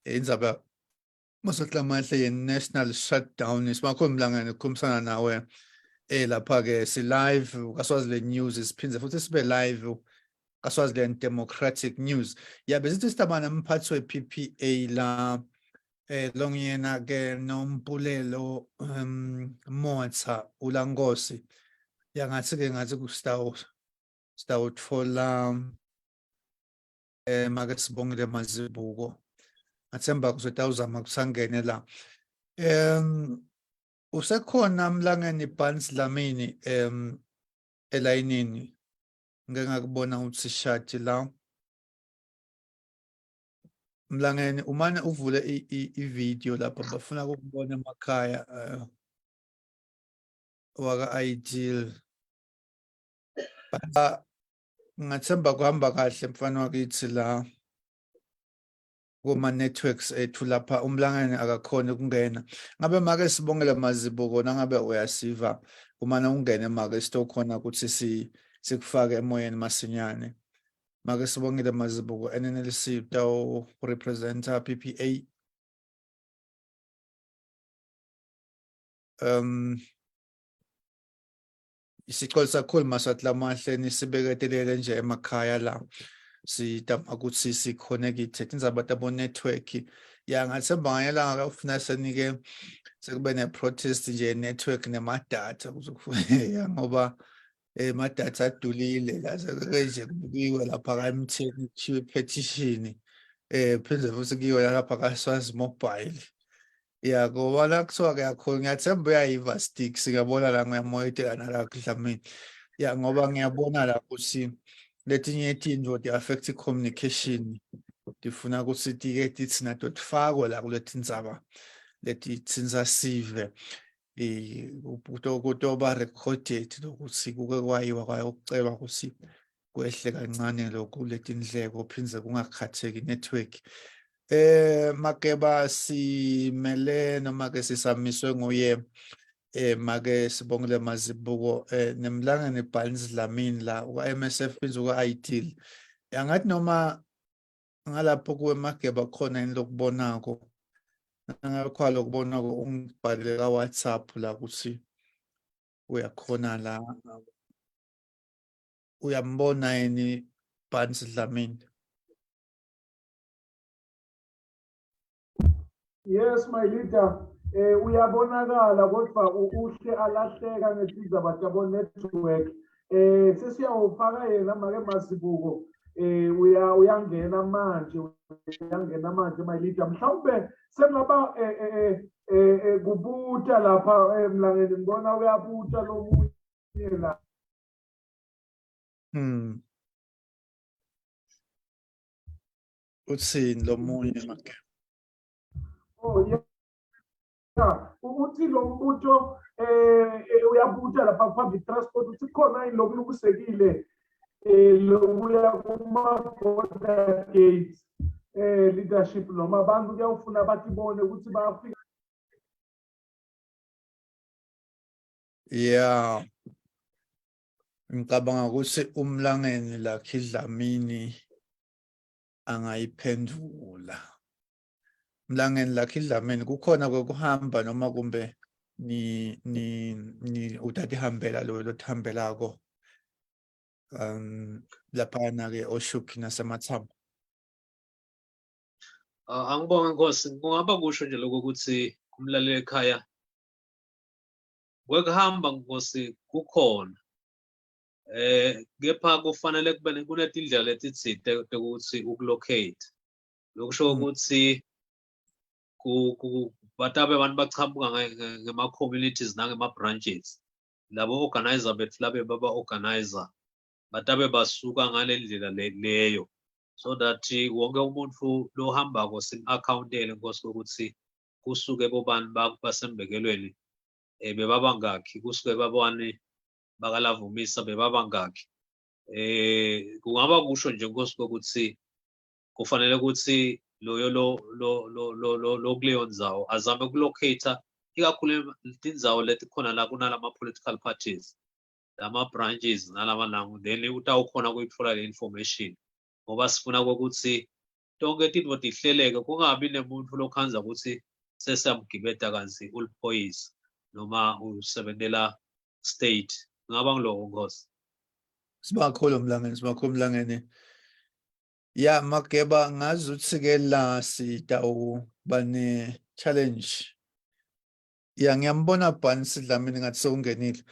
indzaba Maswati Lamahle ye-National Shutdown. Sibonga Mlangeni ukukhulumisana nawe lapha ke si live kaSwaziland News, siphindze futhi sibe live kaSwaziland Democratic News. Besithi sitabana mphathi we-PPA la longiyena ke nompulelo Motsa ulangosi. Ngathi ke ngathi sitawutfola make sibongile Mazibuko. Ngathemba kuzotawuzama kusangene la. Usekhona Mlangeni Phansi Dlamini elayinini. Ngeke ngakubona ukuthi shati la. Mlangeni umane uvule i-video lapha bafuna ukubona emakhaya waka Ideal. Ngathemba kuhamba kahle mfana wakithi la kuma networks ethu lapha uMlangeni akakhona ukungena. Ngabe make sibongele Mazibuko nangabe uyasiva umane ungene make sitokhona ukuthi sikufake emoyeni masinyane. Make sibongile Mazibuko NNLC utawo representa PPA. Isicelo sakhulu Maswati Lamahle nisibeketelele nje emakhaya la. Sitama ukuthi si-connected indzaba tabo network. Ngathemba ngayelanga ufuna senike sekube ne-protest nje network nemadata ngoba amadata adulile la nje kubikiwe lapha ka-MTN kuthiwe petition phinde futhi kuyiwe lapha ka-Swazi Mobile. Ngoba la kuthiwa kakhulu ngiyathemba uyayiva sticks ngiyabona la ngiyamoyedela la Dlamini. Ngoba ngiyabona la ukuthi letinye izinto di-affect i-communication. Difuna ukuthi tiketi thina tifakwe la kuleti ndzaba leti tsinza sive. Kutoba recorded lokuthi kuke kwayiwa kwayokucelwa ukuthi kwehle kancane lokhu letindleko phindze kungakhatheki network. Makeba simele noma ke sisamiswe nguye make sibongile Mazibuko nemlangeni Barnes Dlamini la uka-MSF phindze uka-ideal angathi noma ngalapho kuwe mageba khona yini lokubonako ngakho lokubonako ungibhalele ka-WhatsApp la ukuthi uyakhona la uyambona yini Barnes Dlamini. Yes, my leader. Uyabonakala kodwa uhle alahleka ngesizwe abatabo network. Sesiyawufaka yena make Mazibuko. Uyangena manje my leader. Mhlawumbe sengaba kubuta lapha emlangeni ngibona uyabuta lo munye la. Uthini lo munye make? Oh yeah. Uthi lo mbutho uyabuta lapha public transport uthi khona yini lokusekile lokuya kuma border gates leadership noma abantu kuyawufuna bathi bone ukuthi bayafika. Yeah, ngicabanga ukuthi umlangeni lakhe Dlamini angayiphendula. Mlangeni lakhe Dlamini kukhona kwekuhamba noma kumbe ni utati hambela lo lothambelako laphana ke oShuki naseMathamba. Angibonge Nkosi, kungaba kusho nje lokuthi kumlaleli ekhaya kwekuhamba Nkosi kukhona kepha kufanele kube kunetindlela letitsite ukuthi ukulocate lokusho ukuthi batabe abantu bachamuka ngema-communities nangema-branches labo organizer bethu labe baba organizer batabe basuka ngale ndlela leyo so that wonke umuntu lohambako sim-accountele Nkosi ukuthi kusuke bobani basembekelweni bebabangakhi kusuke babani bakalavumisa bebabangakhi kungaba kusho nje Nkosi ukuthi kufanele ukuthi loyo lo kuleyo ndzawo azame ukulocata ikakhulu tindzawo leti khona la kunalama political parties lama branches nalama nangu then utawukhona kuyitfola le information ngoba sifuna ukuthi tonke tintfo tihleleke kungabi nemuntu lokhanza ukuthi sesiyamgibeta kanzi uliphoyisa noma usebentela state ngaba ngiloko Nkosi. Sibakhulu mlangeni. Ya Mageba ngazi ukuthi ke la sitawuba ne challenge. Ya ngiyambona Barnes Dlamini ngathi sewungenile.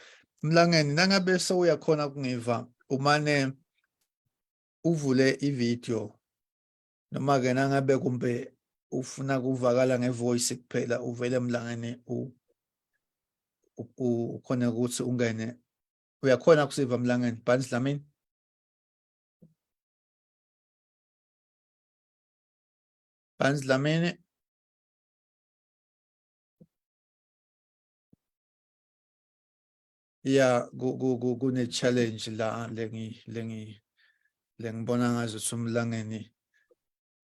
Mlangeni nangabe sewuyakhona kungiva umane uvule ivideo noma ke nangabe kumbe ufuna kuvakala ngevoice kuphela uvele mlangeni ukhona ukuthi ungene uyakhona kusiva mlangeni Barnes Dlamini. Barnes Dlamini. Ya kune challenge la lengibona ngazo ukuthi umlangeni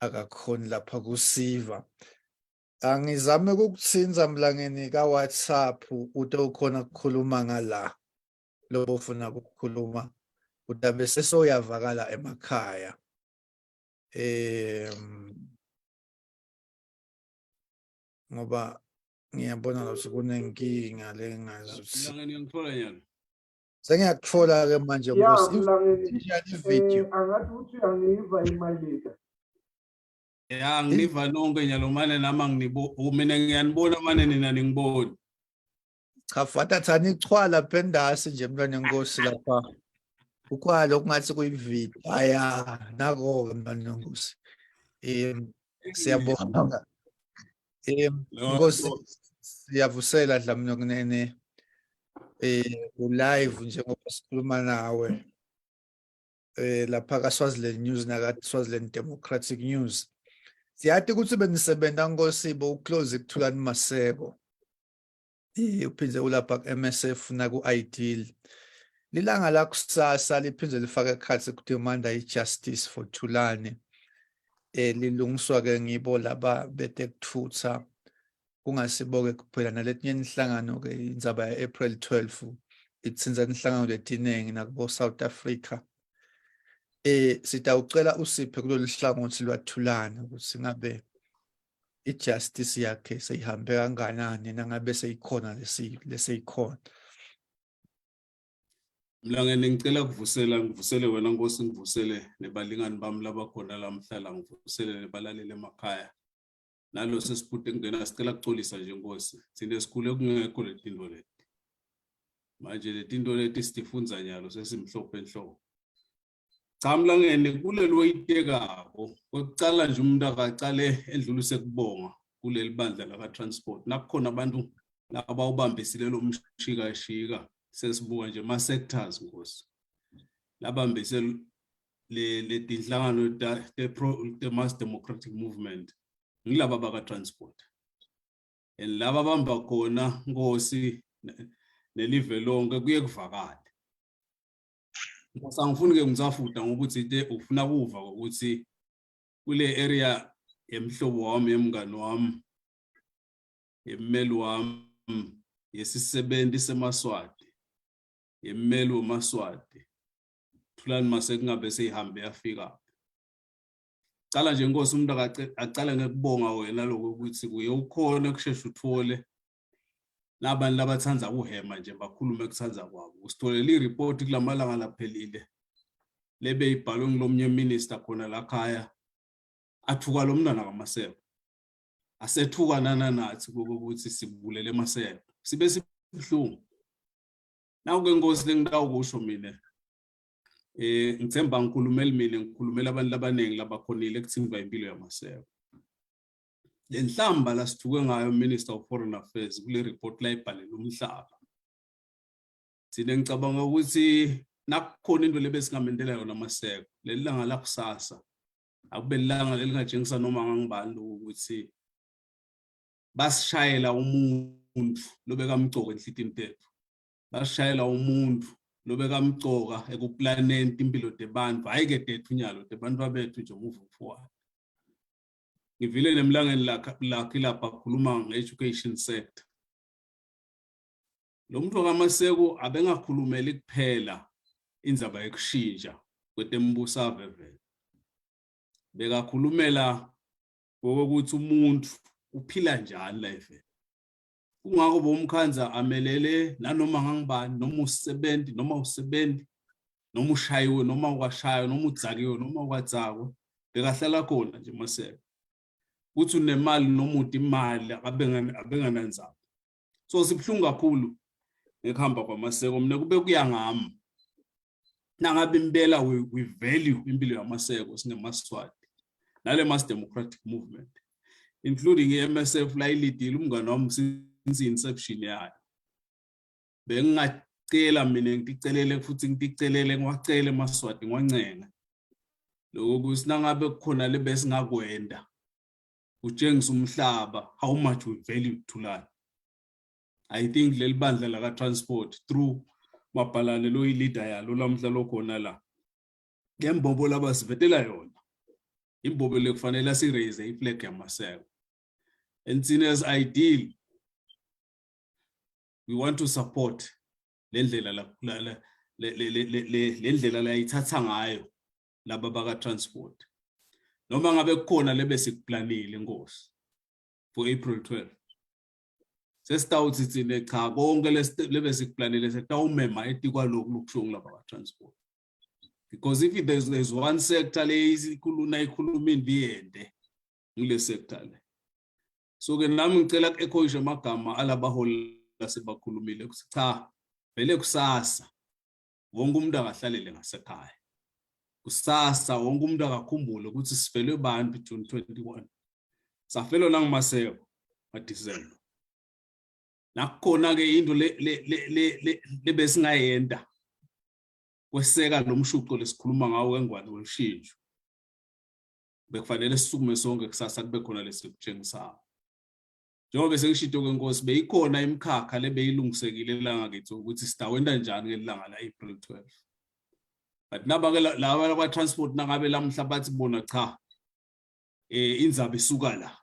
akakhoni lapha kusiva. Angizame ukukuthinza mlangeni ka WhatsApp ukhona ukukhuluma ngala lobo ufuna ukukhuluma utabe sesoyavakala emakhaya. Ngoba ngiyabona ukuthi kunenkinga lengazuthi ngiyangithola nyalo sengiyakuthola ke manje Nkosi Mlangeni angathi uthi uyangiva imalika. ya nginiva nonke nyalo mane nama mina ngiyanibona mane nina ningibona cha fata thani ichwala pendasi nje mntwana Nkosi lapha ukwalo okungathi kuyivideo aya nako mntwana Nkosi siyabonga Nkosi siyavusela Dlamini kunene live njengoba sikhuluma nawe lapha ka Swaziland News naka Swaziland Democratic News. Siyathi ukuthi benisebenza Nkosi bo close kuthulani Maseko uphindze ulapha ku MSF na ku Ideal lilanga la kusasa liphindze lifaka ekhathi kudemanda ijustice for Thulani lilungiswa ke ngibo laba bete kuthutha kungasiboke kuphela naletinye inhlangano ke indzaba ya April 12 itsinza inhlangano letiningi nakubo South Africa. Sitawucela uSipho kulolu hlangothi lwathulana ukuthi ngabe ijustice yakhe seyihambe kanganani nangabe seyikhona leseyikhona. Mlangeni ngicela ngivusele wena Nkosi, ngivusele nebalingani bami labakhona lamhlala, ngivusele nebalaleli emakhaya. Nalo sesiphude kungena sicela kucolisa nje Nkosi. Sine sikhule kungekho letinto leti. Manje letinto leti sitifundza nyalo sesimhlophe enhloko. Cha Mlangeni kulelo yitekako. Oqala nje umuntu akaqale endlulise kubonga kuleli bandla la transport. Nakukhona abantu laba ubambisile lo mshika sesibuka nje ma sectors Nkosi. Labambise le tinhlangano the mass democratic movement. Ngilaba baka transport. Laba bamba khona Nkosi nelive lonke kuye kuvakala. Ngifuna ke ngizafuda ngokuthi ufuna kuva ukuthi kule area emhlobo wami emngani wami emmeli wami yesisebenzi semaswati emmeli womaswati Thulani mase kungabe seyihambe yafika. Cala nje Nkosi umuntu aqala ngekubonga wena lokho ukuthi uye ukhona kusheshe uthole labantu labathanza ukuhema nje bakhulume kuthanza kwabo. Usitholele ireport kulamalanga laphelile lebe ibhalwe ngilomnye minister khona la khaya athuka lo mntwana kaMaseko. Asethuka nathi ukuthi sibulele Maseko. Sibe sibhlungu. Nawu ke Nkosi lengidawukusho mina ngithemba ngikhulumela abantu labaningi labakhonile ekuthimba impilo yaMaseko. Lenhlamba lasithuke ngayo Minister of Foreign Affairs kule report la ibhalela umhlaba. Sine ngicabanga ukuthi nakukhona into lebesingamendela yona Maseko lelanga la kusasa akube lilanga lelingajengisa noma ngangibani ukuthi basishayela umuntu lobeka umcoka enhlitini tethu. Basishayela umuntu lobeka umcoka ekuplaneni impilo debantu ayike tethu nyalo debantu babethu nje move forward. Ngivile nemlangeni lakhe lapha khuluma nge-education sector. Lo muntu kaMaseko abengakhulumeli kuphela indzaba yekushintsha kwetembuso aveve. Bekakhulumela ukuthi umuntu uphila njani la efe. Kungakho bomkhanza amelele nanoma ngangibani noma usebenzi noma ushayiwe noma ukwashayo noma udzakiwe noma ukwadzakwe bekahlala khona nje Maseko. Uthi unemali nomuntu imali abengananzaba. So sibhlungu kakhulu ngekuhamba kwaMaseko. Mina kube kuyangami nangabe impela we value impilo yaMaseko singemaswati nale mass democratic movement including iMSF la ilidile umngane wami since inception yayo. Bengingacela mina ngicelele futhi ngicelele ngiwacela emaswati ngwancenga lokho kusinangabe kukhona lebesingakwenda utshengisa umhlaba how much we value Thulani. I think leli bandla la transport through mabhalane lo leader yalo lamhla lokhona la ngembombo labasivetela yona imbobo lekufanele siraise iflag yaMaseko. And seen as ideal we want to support lendlela lendlela la ithatha ngayo laba baka transport. Noma ngabe kukhona lebesikuplanile Nkosi for April 12. Sesitawuthi thina cha konke lebesikuplanile setawumema etikwa lokhu lokushonga laba ka transport. Because if there's one sector le ikhuluma indiyende ngile sector le. So ke nami ngicela ku-echoisha amagama alabaholi lasebakhulumile ukuthi cha vele kusasa wonke umuntu akahlalele ngasekhaya. Kusasa wonke umuntu akakhumbule ukuthi sifelwe bantu June 21. Safelwa nanguMaseko ngoDisemba. Nakukhona ke into lebesingayenda kweseka lo mshuqo lesikhuluma ngawo engwane welishintsho. Bekufanele sisukume sonke kusasa kube khona lesikutshengisa. Njengoba sengishito ke Nkosi beyikhona imikhakha lebeyilungisekile la ngakithi ukuthi sitawenda njani ngelanga la April 12. But naba ke laba kwa transport nangabe lamhla bathi bona cha indzaba isuka la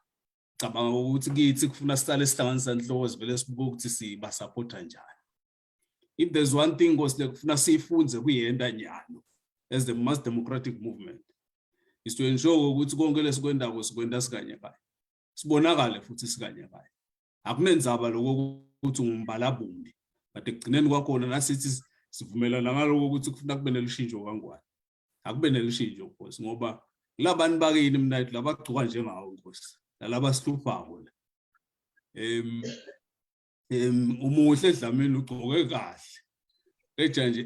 cabanga ukuthi kithi kufuna sicale sihlanganisa inhloko sivele sibuke ukuthi sibasupporta njani. If there's one thing ngosile kufuna siyifunze kuyenda nyalo as the mass democratic movement is to ensure ukuthi konke lesikwendako sikwenda sikanye kahle. Sibonakale futhi sikanye kahle. Akunenzaba lokho ukuthi ngumbalabumbi. But ekugcineni kwakhona nasithi sivumelana ngaloko ukuthi kufuna kube nelishintsho kangwane. Akube nelishintsho Nkosi ngoba labantu bakini mina labagcuka njengawo Nkosi. Nalaba sihluphayo la. Umuhle Dlamini ugcoke kahle. Eja nje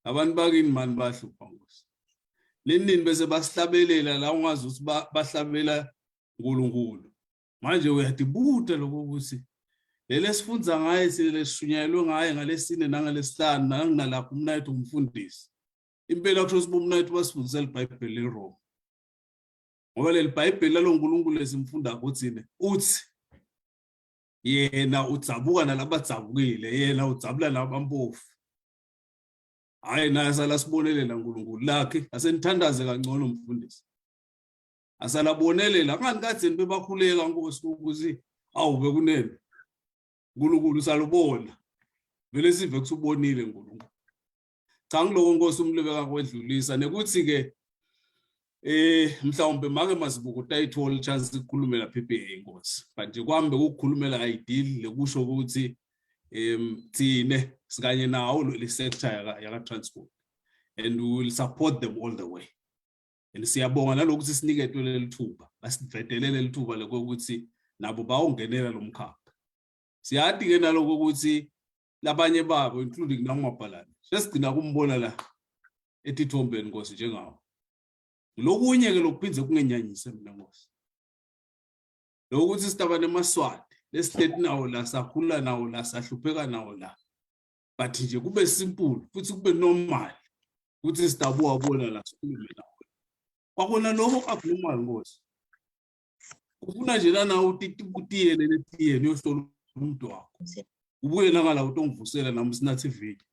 abantu bakini mani bahlupha Nkosi. Lenini bese basihlabelela la ungazi ukuthi bahlabela uNkulunkulu. Manje uyadibuta lokho ukuthi lele sifunza ngaye sileshunyayelwe ngaye ngalesine nangalesihlanu nanginalapho umnayethu umfundisi. Impela kusho sibo umnayethu basifundisela iBhayibheli leRoma. Ngoba leli iBhayibheli loNkulunkulu lesimfunda ukuthi uthi yena udzabuka nalabadzabukile yena udzabula nabampofu. Hayi naye sala sibonelela uNkulunkulu lakhe asenithandaze kangcono umfundisi. Asalabonelela ngani kadzeni bebakhuleka Nkosi ukuthi awube kunene. uNkulunkulu usalubona. Vele sive kusubonile uNkulunkulu. Cha ngiloko Nkosi umlebeka kwedlulisa nekuthi ke mhlawumbe make mazibuka utayithola chance ukukhulumela PPA Nkosi. Manje kwambe ukukhulumela ideal lekusho ukuthi thine sikanye nawo le sector yaka transport and we will support them all the way. And siyabonga nalokuthi siniketwe lelithuba basivedelele lelithuba lokuthi nabo bawongenela lo mkhakha. Siyathi ke naloko ukuthi labanye babo including namabhalani sesigcina kumbona la etithombeni Nkosi njengawo. Lokunye ke lokuphinze kungenyanyise mina Nkosi. Lokuthi sitabane eMaswati lestate nawo la sakhula nawo la sahlupheka nawo la. But nje kube simple futhi kube normal ukuthi sitabuka bona la sikhulume nawo. Kwakona lokho abnormal Nkosi. Ufuna nje nawo utitiye letiye niyohlola umuntu wakho. Ubuye ngala utongivusela nami sinathi viki.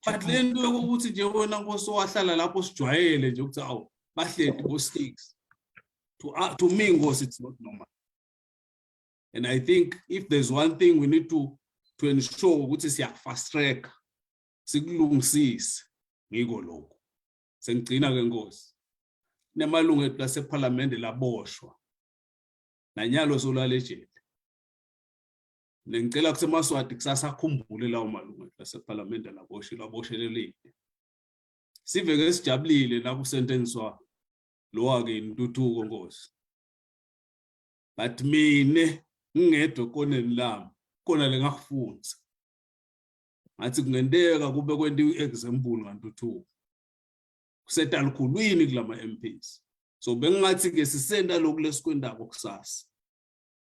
But lento yokuthi nje wena Nkosi wahlala lapho sijwayele nje ukuthi awu bahleti bo sticks. To me Nkosi it's not normal. And I think if there's one thing we need to ensure ukuthi siya fast track sikulungisise ngiko lokho. Sengigcina ke Nkosi. Nemalungu ethu laseParliament laboshwa. Nanyalo solala ejele. Ngicela kuseMaswati kusasakhumbule lawo malungu ethu laseParliament laboshelelile. Sive ke sijabulile la kusentenzwa lo wake intuthuko Nkosi. But mine ngingedwa koneni lami khona lengakufunza. Ngathi kungendeka kube kwenta iexample ngantuthuko. Kusetalikhulwini kulama MPs. So bengathi ke sisenda lokhu lesikwendako kusasa.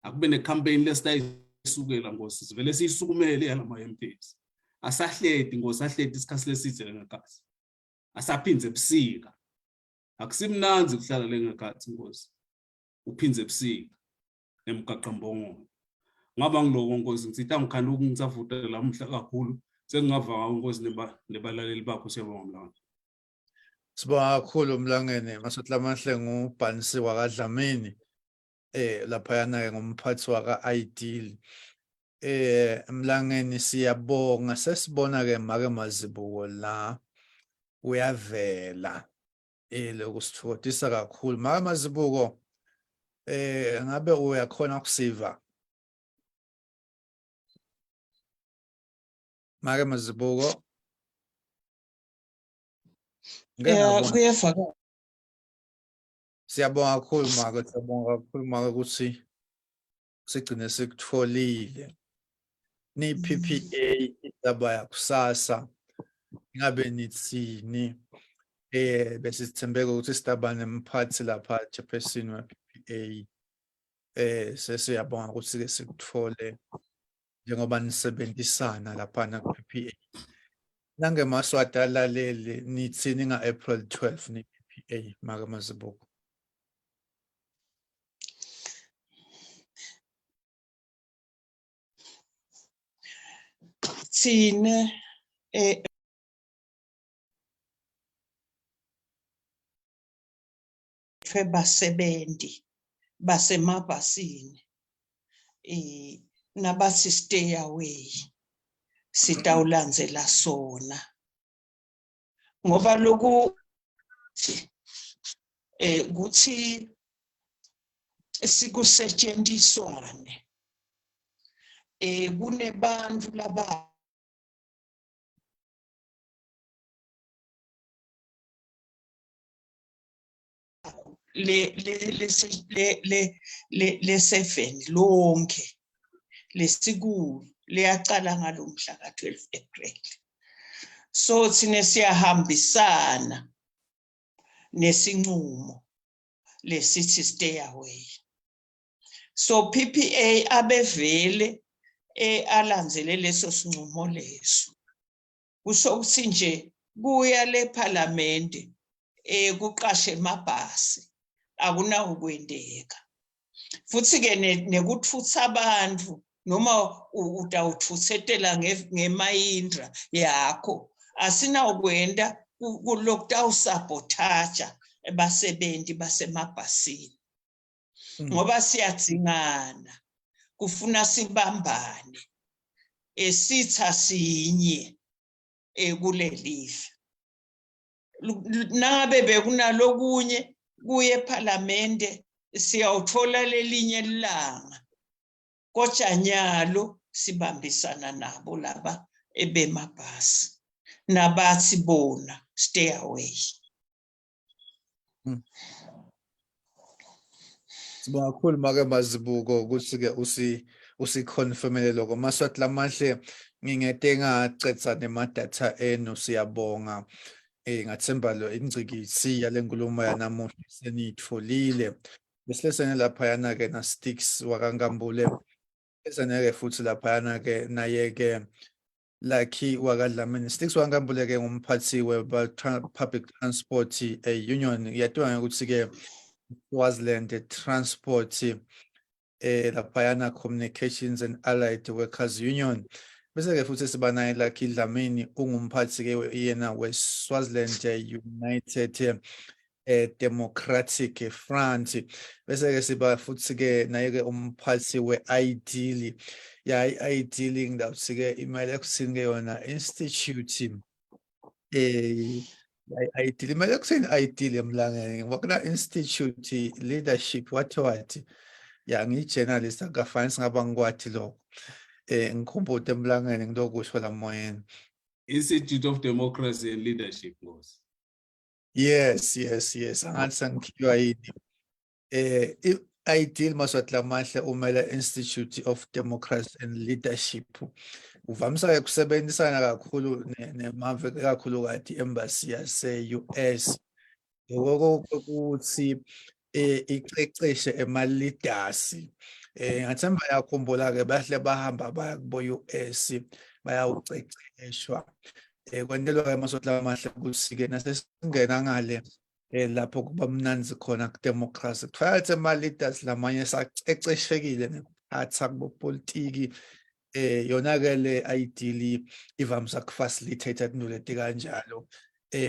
Akube necampaign lesitayisukela Nkosi sivele siyisukumele yalama MPs. Asahleti Nkosi ahleti isikhathi lesithe lengakhathi. Asaphinze ebusika. Akusimnanzi kuhlala lengakhathi Nkosi. Uphinze ebusika emgaqambongo. Ngaba ngiloko Nkosi ngithi angikhanda ukungisavuta lamhla kakhulu sengingava ngawo Nkosi nebalaleli bakho siyabonga mlanga. Sibonga kakhulu Mlangeni masothi lamahle ngubhanisi wakwaDlamini lapha yana ke ngumphathi waka Ideal. Mlangeni siyabonga sesibona ke make mazibuko la uyavela lokusithokozisa kakhulu make mazibuko ngabe uyakhona ukusiva make mazibuko kuyafaka. Siyabonga kakhulu make siyabonga kakhulu make ukuthi sigcine sikutholile ni PPA indaba yakusasa ngabe nithini bese sithembeka ukuthi sitabane emphathi lapha chairperson wa PPA sesiyabonga ukuthi ke sikuthole njengoba nisebenzisana lapha na PPA nangeMaswati alalele nithini nga-April 12 ni PPA make mazibuko. Thine basebendi basemabhasini nabathi stay away sitawulandzela sona ngoba lokhu kuthi sikusetshenziswane kunebantu laba le 7 lonke lesikulu liyacala ngalomhla ka12 April so thina siyahambisana nesinqumo lesithi stay away so PPA abevele alandzele leso sinqumo leso kusho ukuthi nje kuya le parliament kuqashe emabhasi akunakwendeka futhi ke nekuthutha abantu noma utawuthuthetela ngemayindra yakho asinakwenda kulokutawu sabotage abasebenzi basemabhasini ngoba siyadzingana kufuna sibambane esitha sinye kulelive nangabe bekunalokunye kuye eParliament siyawuthola lelinye ilanga kodwa nyalo sibambisana nabo laba ebemabhasi nabathi bona stay away Sibonga kakhulu make Mazibuko ukuthi ke usiconfirmele lokho maswathi lamahle ngingete ngacetsa nemathatha enu siyabonga ngathemba lo ingcikitsi yalenkulumo yanamuhla senitfolile bese sene lapha yana ke na sticks wakaNkambule esaneke futhi lapha yana ke naye ke Lucky wakadlamini sticks wakaNkambule ke ngumphathi we public transport union yathiwa ukuthi ke Swaziland transport lapha yana communications and allied workers union bese ke futhi sibanaye Lucky Dlamini ungumphathi ke yena we Swaziland United Democratic Front bese ke siba futhi ke naye ke umphathi we ideal ya ideal ngawuthi ke imali ekusini ke yona institute ideal imali ekusini ideal emlangeni ngokuna institute leadership what ya ngi-journalist akafani singaba ngikwathi lokho ngikhumbule emlangeni ngilokusho la moyeni Institute of Democracy and Leadership goes. yes angathi sangikhiywa yini ideal maswathi lamahle umele Institute of Democracy and Leadership uvamisa ukusebenzisana kakhulu nemave kakhulu kati embassy yase-US ukuthi iceceshe ema-leaders ngathemba yakhumbula ke bahle bahamba baya kubo-US bayawuceceshwa kwentelwa ke maswathi lamahle ukuthi ke nasesingena ngale lapho kuba mnanzi khona kudemocracy phakathi ema-leaders lamanye saceceshekile nekuphatha kubopolitiki yona ke le ideally ivamisa kufacilitate noleti kanjalo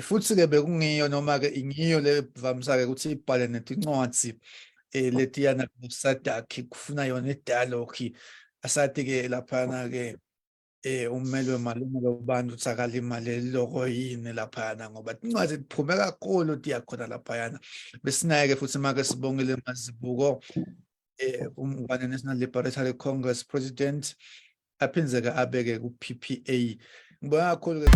futhi ke bekungiyo noma ke ingiyo le vamisa ke ukuthi ibhale netincwadzi leti yana kusadakhi kufuna yona dialogue asathi ke laphana ke ummeli wemalume lobantu uthakala imali eloko yini laphana ngoba incwadi iphume kakhulu diyakhona laphana besinaye ke futhi make sibongile Mazibuko umngane National Liberatory Congress President aphinzeka abeke ku PPA ngibona kakhulu ke